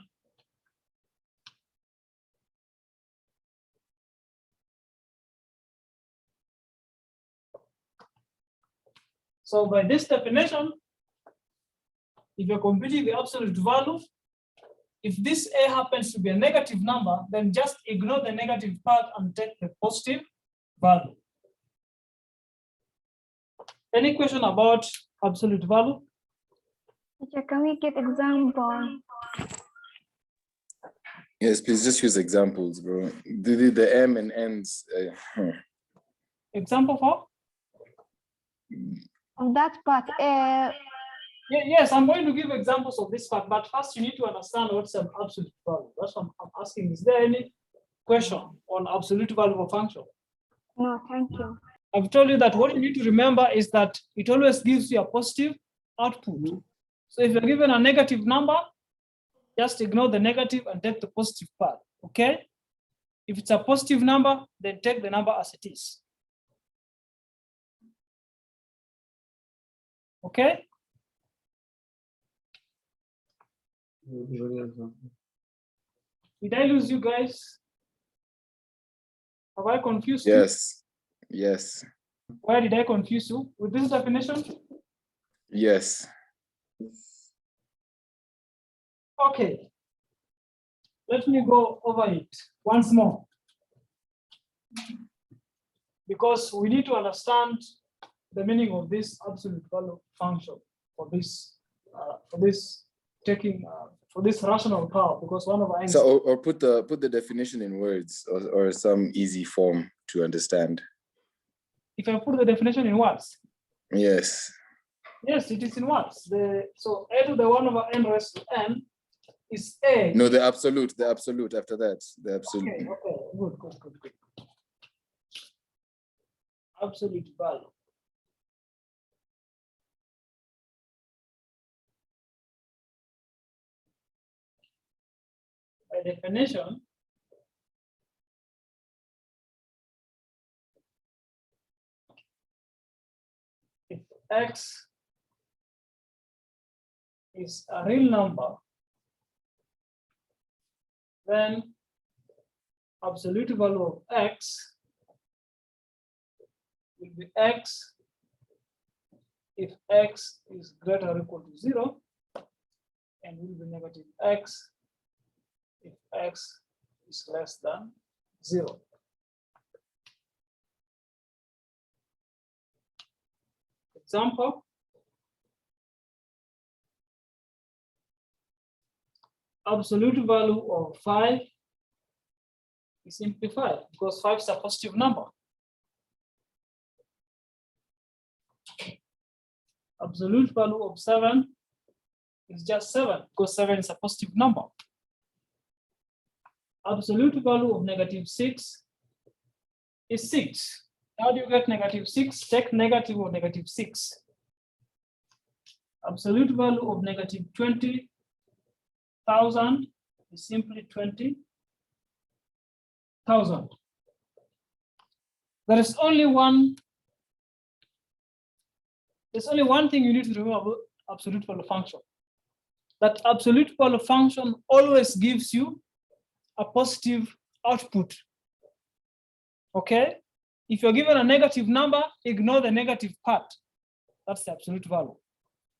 So by this definition, if you're computing the absolute value, if this a happens to be a negative number, then just ignore the negative part and take the positive value. Any question about absolute value? Can we get example? Yes, please just use examples, bro. The M and N's. Example for? Of that part, Yes, I'm going to give examples of this part, but first you need to understand what's an absolute value. That's what I'm asking. Is there any question on absolute value of a function? no, thank you. I've told you that what you need to remember is that it always gives you a positive output. So if you're given a negative number, just ignore the negative and take the positive part, okay? If it's a positive number, then take the number as it is. Okay? Did I lose you guys? Have I confused you? Yes. Yes. Why did I confuse you? With this definition? Yes. Okay. Let me go over it once more. Because we need to understand the meaning of this absolute value function for this rational power, because one of our So or put the definition in words or some easy form to understand. If I put the definition in words. Yes. Yes, it is in words. So a to the 1 over n raised to n is a. No, the absolute after that. The absolute. Okay, good. Absolute value. By definition, x is a real number, then absolute value of x will be x if x is greater or equal to 0, and will be negative x if x is less than 0. Example, absolute value of 5 is simply 5 because 5 is a positive number. Absolute value of 7 is just 7 because 7 is a positive number. Absolute value of negative 6 is 6. How do you get negative 6? Take negative of negative 6. Absolute value of negative 20,000 is simply 20,000. There's only one thing you need to remember about absolute value function. That absolute value function always gives you a positive output. Okay? If you're given a negative number, ignore the negative part. That's the absolute value.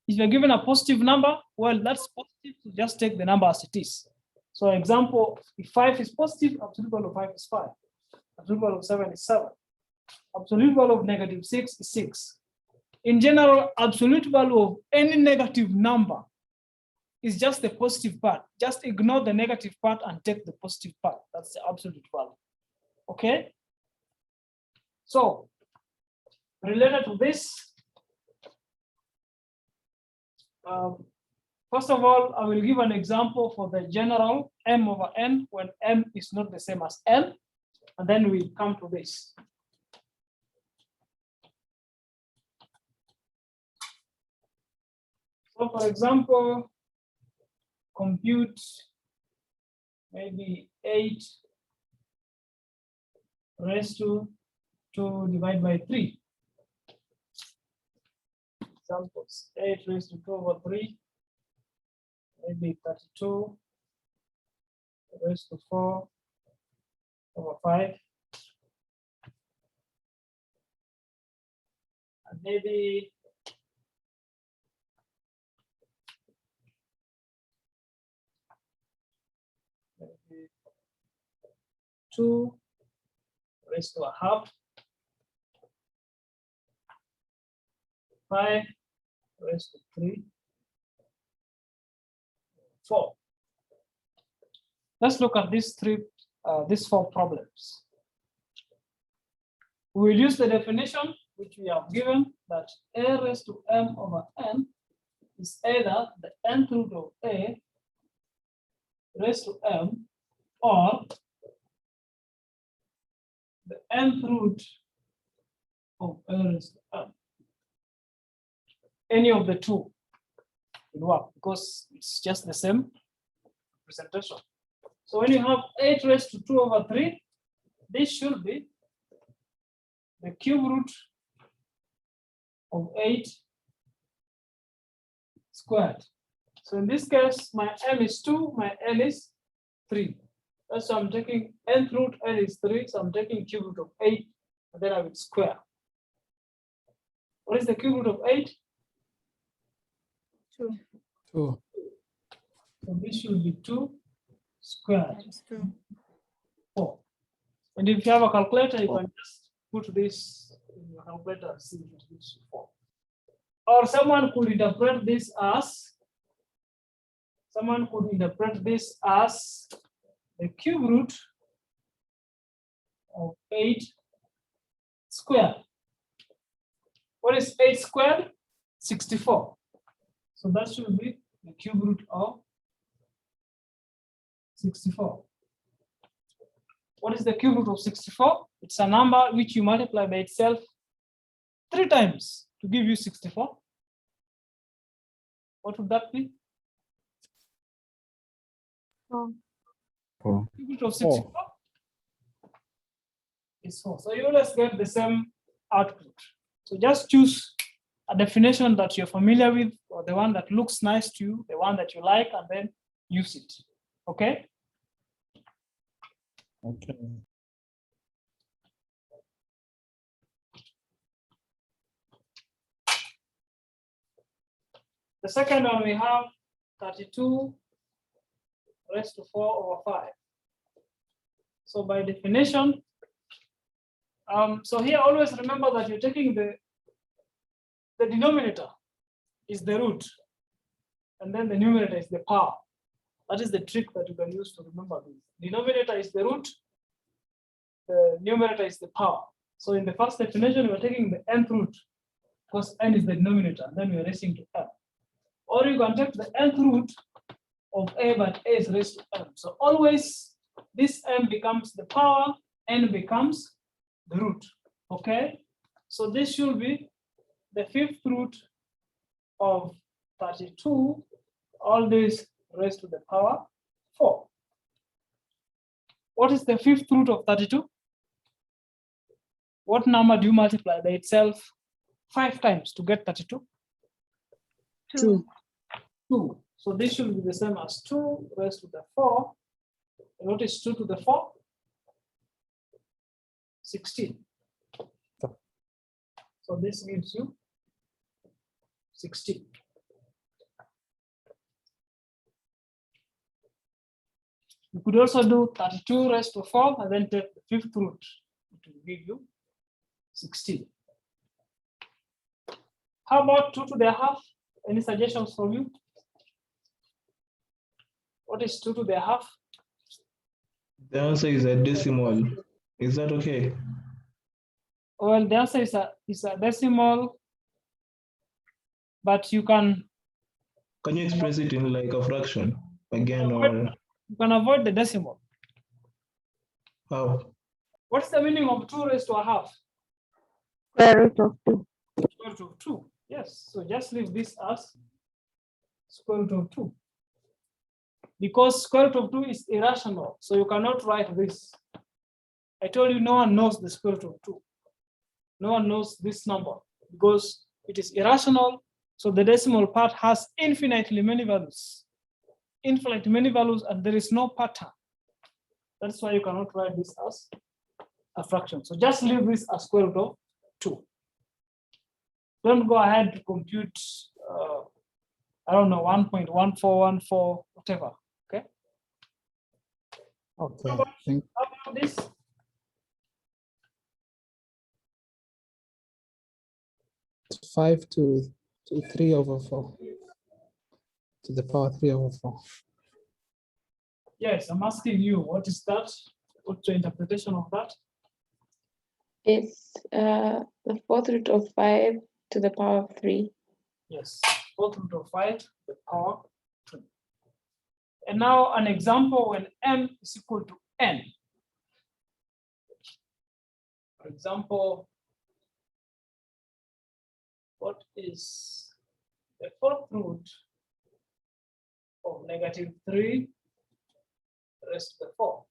If you're given a positive number, well, that's positive, so just take the number as it is. So example, if 5 is positive, absolute value of 5 is 5. Absolute value of 7 is 7. Absolute value of negative 6 is 6. In general, absolute value of any negative number is just the positive part. Just ignore the negative part and take the positive part. That's the absolute value. Okay? So, related to this, first of all, I will give an example for the general m over n when m is not the same as n, and then we come to this. So for example, compute maybe 8 raised to 2 divided by 3. Examples, 8 raised to 2 over 3, maybe 32 raised to 4 over 5. And maybe two raised to a half, 5 raised to 3, 4. Let's look at these four problems. We will use the definition which we have given, that a raised to m over n is either the nth root of a raised to m or the nth root of a raised to m. Any of the two will work because it's just the same presentation. So when you have 8 raised to 2 over 3, this should be the cube root of 8 squared. So in this case, my m is 2, my n is 3. That's why I'm taking nth root, n is 3, so I'm taking cube root of 8, and then I will square. What is the cube root of 8? 2. So this should be 2 squared. 4. And if you have a calculator, you can just put this in your calculator and see if it gives you 4. Or someone could interpret this as the cube root of 8 squared. What is 8 squared? 64. So that should be the cube root of 64. What is the cube root of 64? It's a number which you multiply by itself 3 times to give you 64. What would that be? 4. Cube root of 64 is 4. So you always get the same output. So just choose a definition that you're familiar with, or the one that looks nice to you, the one that you like, and then use it. Okay? Okay. The second one we have 32 raised to 4 over 5. So by definition, so here always remember that you're taking the denominator is the root, and then the numerator is the power. That is the trick that you can use to remember this. Denominator is the root, the numerator is the power. So in the first definition, we're taking the nth root, because n is the denominator, and then we're raising to n. Or you can take the nth root of a, but a is raised to m. So always this m becomes the power, n becomes the root. Okay? So this should be the fifth root of 32, all this raised to the power 4. What is the fifth root of 32? What number do you multiply by itself 5 times to get 32? 2. 2. So this should be the same as 2 raised to the 4. And what is 2 to the 4? 16. So this gives you 16. You could also do 32 raised to 4 and then take the fifth root. It will give you 16. How about 2 to the half? Any suggestions from you? What is 2 to the half? The answer is a decimal. Is that okay? Well, the answer is a decimal, but you can you express it in like a fraction again, or you can avoid the decimal. how? What's the meaning of 2 raised to a half? Square root of 2. Square root of 2. Yes. So just leave this as square root of 2. Because square root of 2 is irrational, so you cannot write this. I told you no one knows the square root of 2. No one knows this number because it is irrational. So the decimal part has infinitely many values. Infinitely many values, and there is no pattern. That's why you cannot write this as a fraction. So just leave this as square root of 2. Don't go ahead to compute, I don't know, 1.1414, whatever. Okay. Okay. How about this? It's 5 to 3 over 4 to the power 3 over 4. Yes, I'm asking you, what is that? What's your interpretation of that? It's the fourth root of 5 to the power of 3. Yes, fourth root of 5 to the power 3. And now an example when m is equal to n. For example, what is the fourth root of -3 raised to the 4?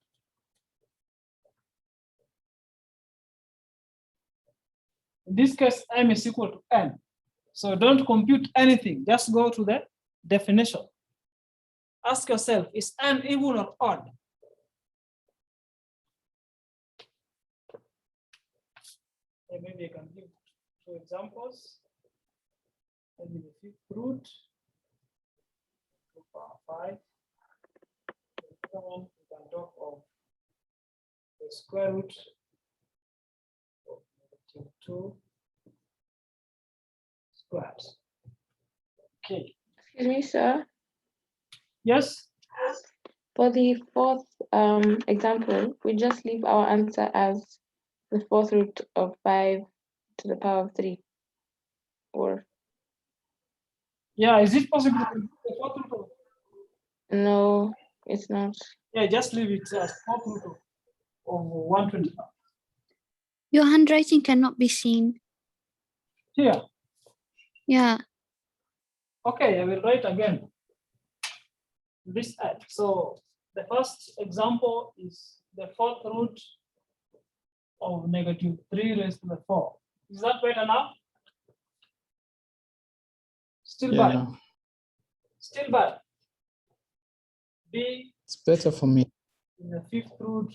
In this case, m is equal to n. So don't compute anything, just go to the definition. Ask yourself, is n even or odd? And maybe I can give 2 examples. Maybe the fifth root, 2 power 5. The second one, we can talk of the square root of -2 squared. Okay. Excuse me, sir. Yes. For the fourth example, we just leave our answer as the fourth root of 5 to the power of 3. Or Yeah, is it possible to do the fourth root of? no, it's not. Yeah, just leave it as fourth root of 125. Your handwriting cannot be seen. Here. Yeah. Okay, I will write again. This end. So the first example is the fourth root of -3 raised to the 4. Is that right enough? Still Yeah, bad. Still bad. B it's better for me. is the fifth root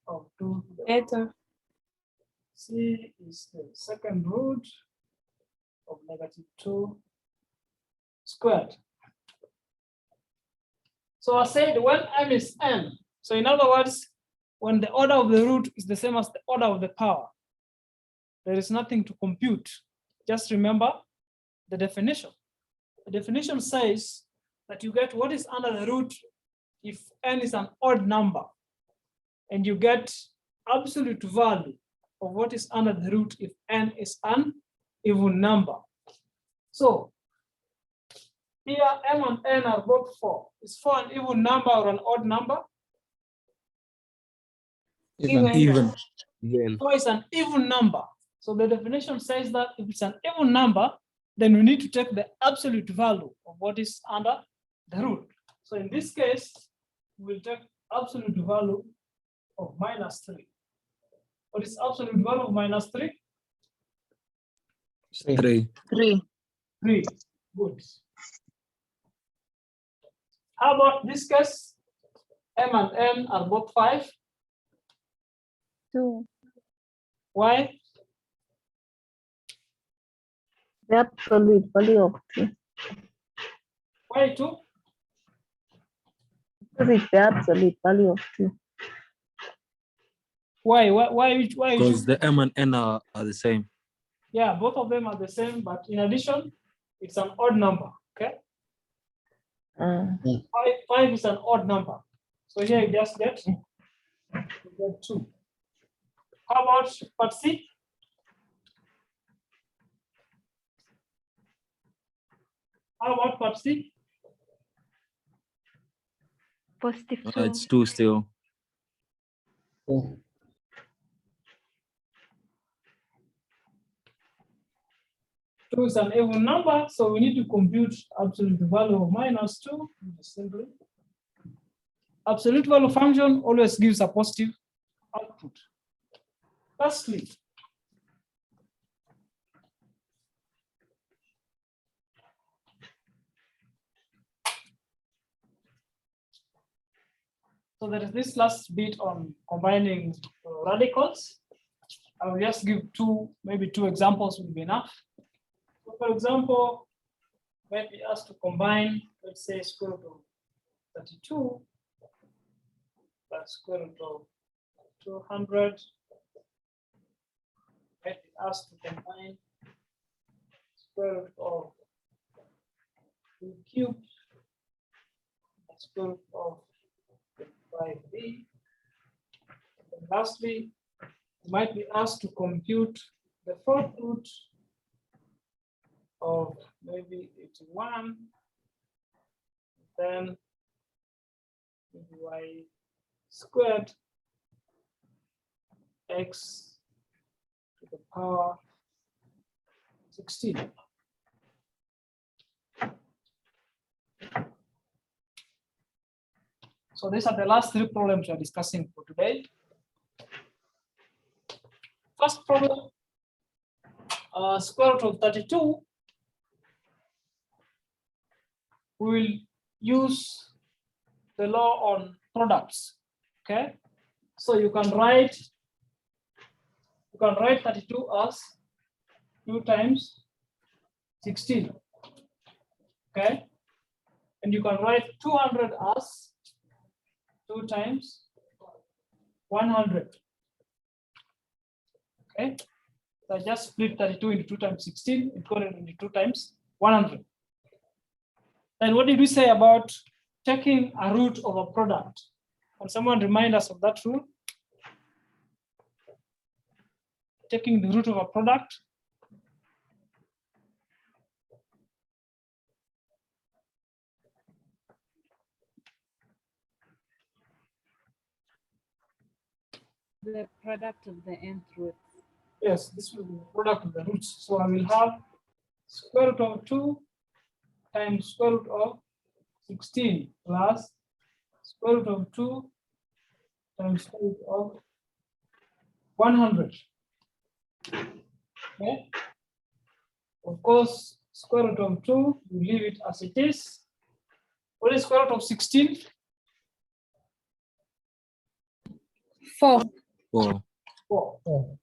of 2 to the Better. C is the second root of -2 squared. So I said when m is n, so in other words, when the order of the root is the same as the order of the power, there is nothing to compute. Just remember the definition. The definition says that you get what is under the root if n is an odd number, and you get absolute value of what is under the root if n is an even number. So here m and n are both 4. Is 4 an even number or an odd number? Even. 4 is an even number. So the definition says that if it's an even number, then we need to take the absolute value of what is under the root. So in this case, we will take absolute value of -3. What is absolute value of -3? 3. 3. 3. Good. How about this case? M and N are both 5. 2. Why? The absolute value of 2. Why 2? Because it's the absolute value of 2. Why? Because the m and n are the same. Yeah, both of them are the same, but in addition, it's an odd number. Okay. 5 is an odd number. So here you just get 2. How about part C? How about part C? Positive 2. It's 2 still. 2 is an even number, so we need to compute absolute value of -2. Simply. Absolute value function always gives a positive output. Lastly, so there is this last bit on combining radicals. I will just give maybe two examples will be enough. So for example, when we asked to combine, let's say square root of 32 plus square root of 200. When we asked to combine square root of 2 cubed and square root of 5b. And lastly, you might be asked to compute the fourth root of maybe 81, then y squared x to the power 16. So these are the last 3 problems we are discussing for today. First problem, square root of 32. We will use the law on products. Okay, so you can write 32 as 2 times 16. Okay, and you can write 200 as 2 times 100. Okay, so I just split 32 into 2 times 16, and put it into 2 times 100. And what did we say about taking a root of a product? Can someone remind us of that rule? Taking the root of a product. The product of the nth root. Yes, this will be the product of the roots. So I will have square root of 2 times square root of 16 plus square root of 2 times square root of 100. Okay. Of course, square root of 2, you leave it as it is. What is square root of 16? 4. 4. 4.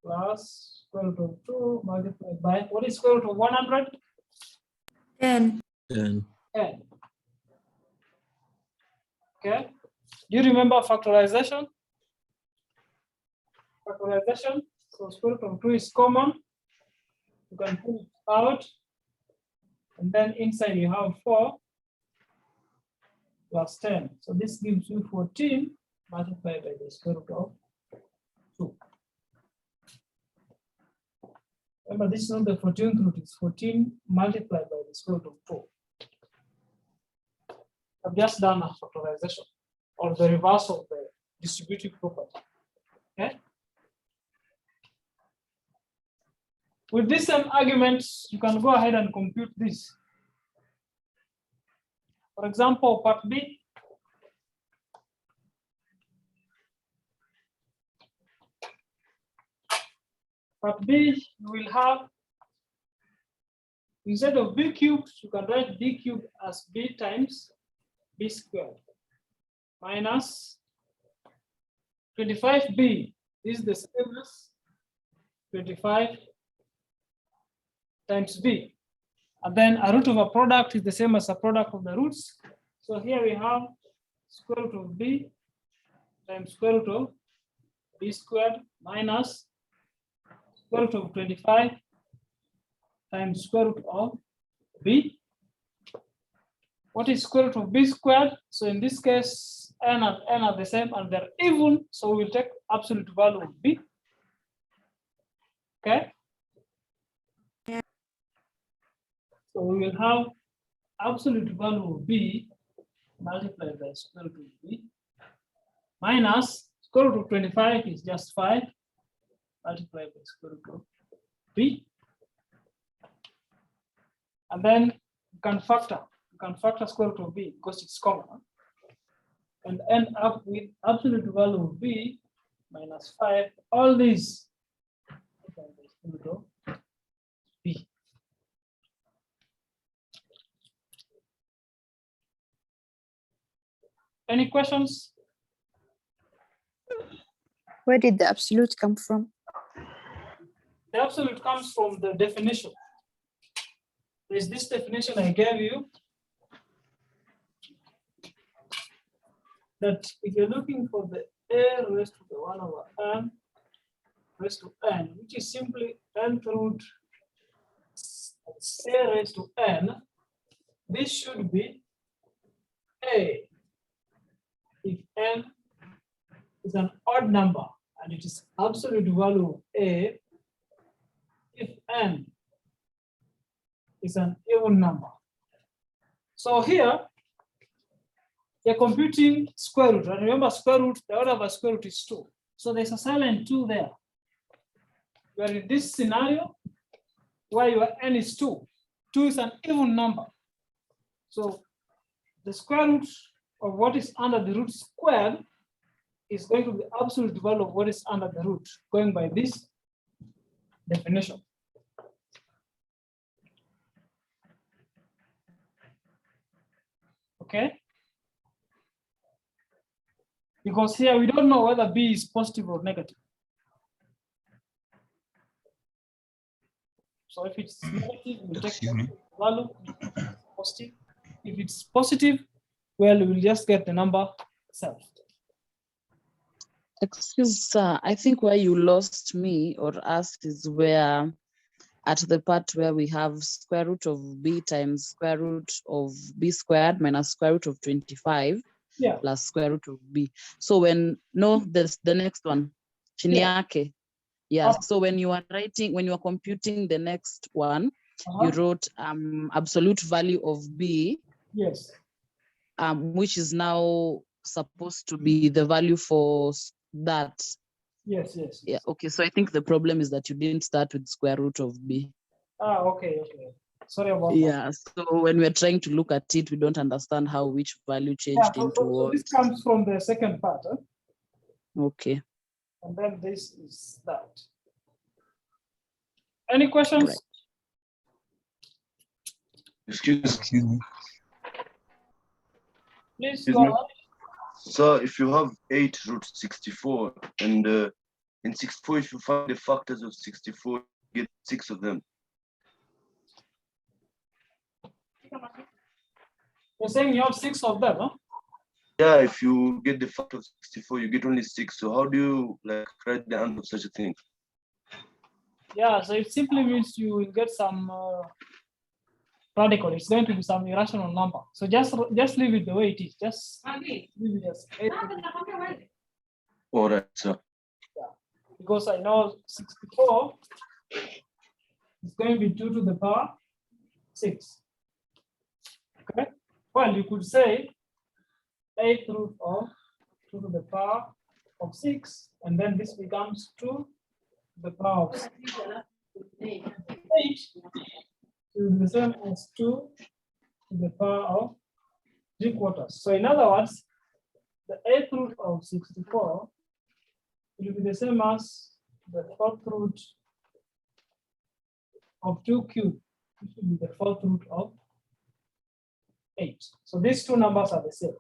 Plus square root of 2 multiplied by, what is square root of 100? 10. 10. 10. Okay. Do you remember factorization? Factorization. So square root of 2 is common. You can pull it out. And then inside you have 4 plus 10. So this gives you 14 multiplied by the square root of 2. Remember, this is not the 14th root, it's 14 multiplied by the square root of 2. I've just done a factorization or the reverse of the distributive property. Okay. With this same argument, you can go ahead and compute this. For example, part B. Part B, you will have, instead of B cubed, you can write B cubed as B times B squared minus 25B is the same as 25 times B. And then a root of a product is the same as a product of the roots. So here we have square root of B times square root of B squared minus square root of 25 times square root of B. What is square root of B squared? So in this case, n and n are the same and they're even. So we'll take absolute value of B. Okay. So we will have absolute value of B multiplied by square root of B minus square root of 25 is just 5 multiplied by square root of B. And then you can factor square root of B because it's common and end up with absolute value of B minus 5. All these B. Any questions? Where did the absolute come from? The absolute comes from the definition. There's this definition I gave you that if you're looking for the a raised to the 1 over n raised to n, which is simply nth root a raised to n, this should be a if n is an odd number and it is absolute value of a if n is an even number. So here you're computing square root, and remember square root, the order of a square root is 2. So there's a silent 2 there. You are in this scenario where your n is 2. 2 is an even number. So the square root of what is under the root squared is going to be the absolute value of what is under the root, going by this definition. Okay? Because here we don't know whether B is positive or negative. So if it's negative, we take the value positive. If it's positive, well, we'll just get the number itself. Excuse, sir. I think where you lost me or us is where at the part where we have square root of B times square root of B squared minus square root of 25 plus square root of B. So when, no, there's the next one, chini yake. Yeah, so when you are writing, when you are computing the next one, you wrote absolute value of B. Yes. Which is now supposed to be the value for that. Yes, yes. Yeah, okay, so I think the problem is that you didn't start with square root of B. Ah, okay, okay. Sorry about that. Yeah, so when we're trying to look at it, we don't understand how which value changed into so what. this comes from the second part. Huh? Okay. And then this is that. Any questions? Right. Excuse me. Please Excuse go me. on. So if you have 8 root 64 and in 64, if you find the factors of 64, you get 6 of them. You're saying you have 6 of them, huh? Yeah, if you get the factor of 64, you get only 6. So how do you like write the answer of such a thing? Yeah, so it simply means you will get some radical. It's going to be some irrational number. So just leave it the way it is. Just leave it as 8. All right, so Because I know 64 is going to be 2 to the power 6. Okay. Well, you could say 8th root of 2 to the power of 6, and then this becomes 2 to the power of 6. 8 is the same as 2 to the power of 3/4. So in other words, the 8th root of 64 will be the same as the 4th root of 2 cubed, which will be the 4th root of 8. So these two numbers are the same.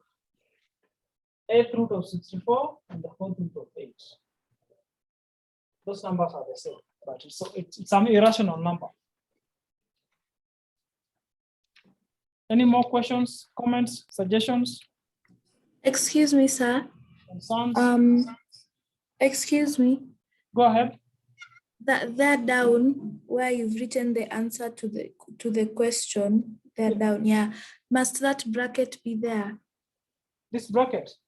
8th root of 64 and the 4th root of 8. Those numbers are the same, but it's some irrational number. Any more questions, comments, suggestions? Excuse me, sir. Concerns? Excuse me. Go ahead. That down where you've written the answer to the question, they're down. Yeah. Must that bracket be there? This bracket?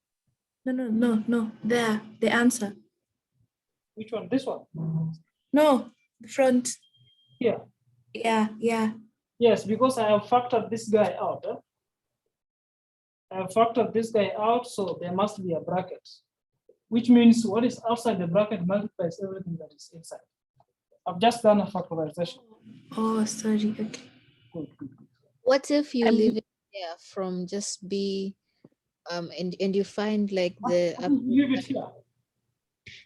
No. There, the answer. Which one? This one? No, the front. Here. Yeah. Yes, because I have factored this guy out. I have factored this guy out, so there must be a bracket, which means what is outside the bracket multiplies everything that is inside. I've just done a factorization. Oh, sorry. Okay. Good. What if you leave it there from just B, and you find like the leave it here,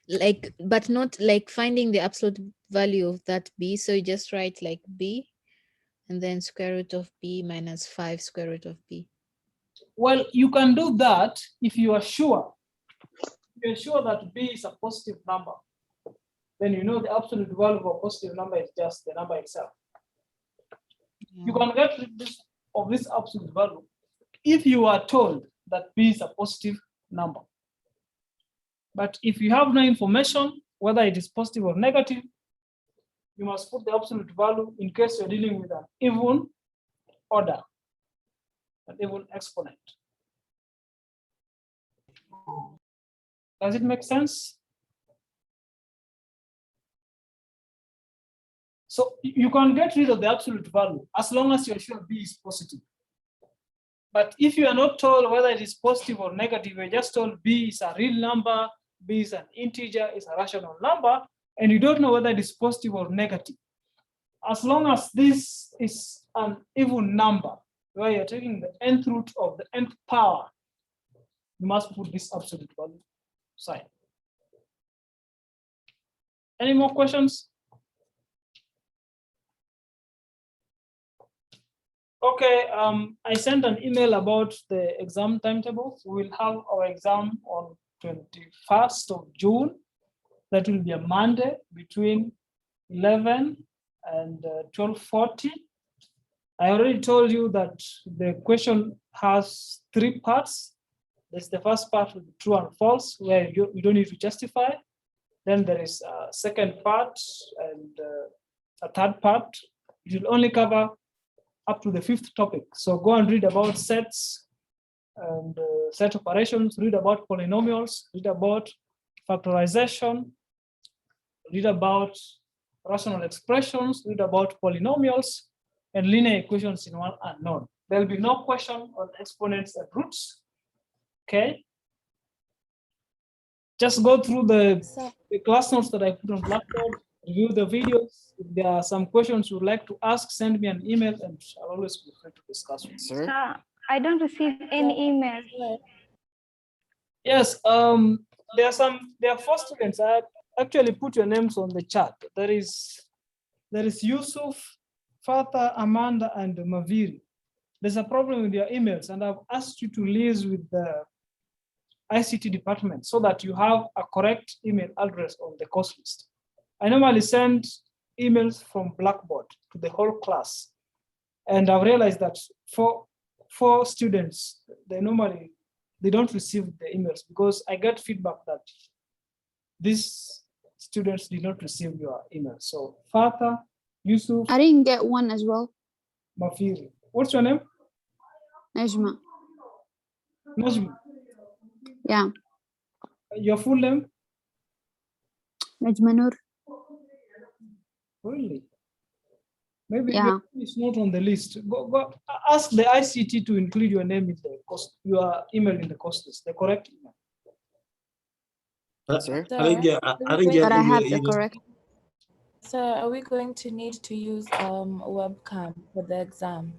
like, but not like finding the absolute value of that B. So you just write like B, and then square root of B minus 5 square root of B. Well, you can do that if you are sure. If you're sure that B is a positive number, then you know the absolute value of a positive number is just the number itself. Yeah. You can get rid of this absolute value if you are told that B is a positive number. But if you have no information, whether it is positive or negative, you must put the absolute value in case you're dealing with an even order, an even exponent. Does it make sense? So you can get rid of the absolute value as long as you're sure B is positive. But if you are not told whether it is positive or negative, you're just told B is a real number, B is an integer, is a rational number, and you don't know whether it is positive or negative. As long as this is an even number, where you're taking the nth root of the nth power, you must put this absolute value sign. Any more questions? Okay, I sent an email about the exam timetable. We'll have our exam on 21st of June. That will be a Monday between 11 and 12:40. I already told you that the question has 3 parts. There's the first part with true and false, where you don't need to justify. Then there is a second part and a third part. It will only cover up to the 5th topic. So go and read about sets and set operations, read about polynomials, read about factorization, read about rational expressions, read about polynomials, and linear equations in one unknown. There'll be no question on exponents and roots. Okay. Just go through the class notes that I put on Blackboard, review the videos. If there are some questions you'd like to ask, send me an email and I'll always be free to discuss with you. Sir, I don't receive any email. Yes, there are 4 students. I actually put your names on the chat. There is Yusuf, Father, Amanda, and Maviri. There's a problem with your emails, and I've asked you to liaise with the ICT department so that you have a correct email address on the course list. I normally send emails from Blackboard to the whole class. And I've realized that for students, they don't receive the emails because I get feedback that these students did not receive your email. So Fatah, Yusuf. I didn't get one as well. Mafiri. What's your name? Najma. Najma. Yeah. Your full name? Najma Nur. Really? Maybe Yeah. it's not on the list. Go ask the ICT to include your name in the course, your email in the course list, the correct email. I didn't get But I have the either. correct. So are we going to need to use webcam for the exam?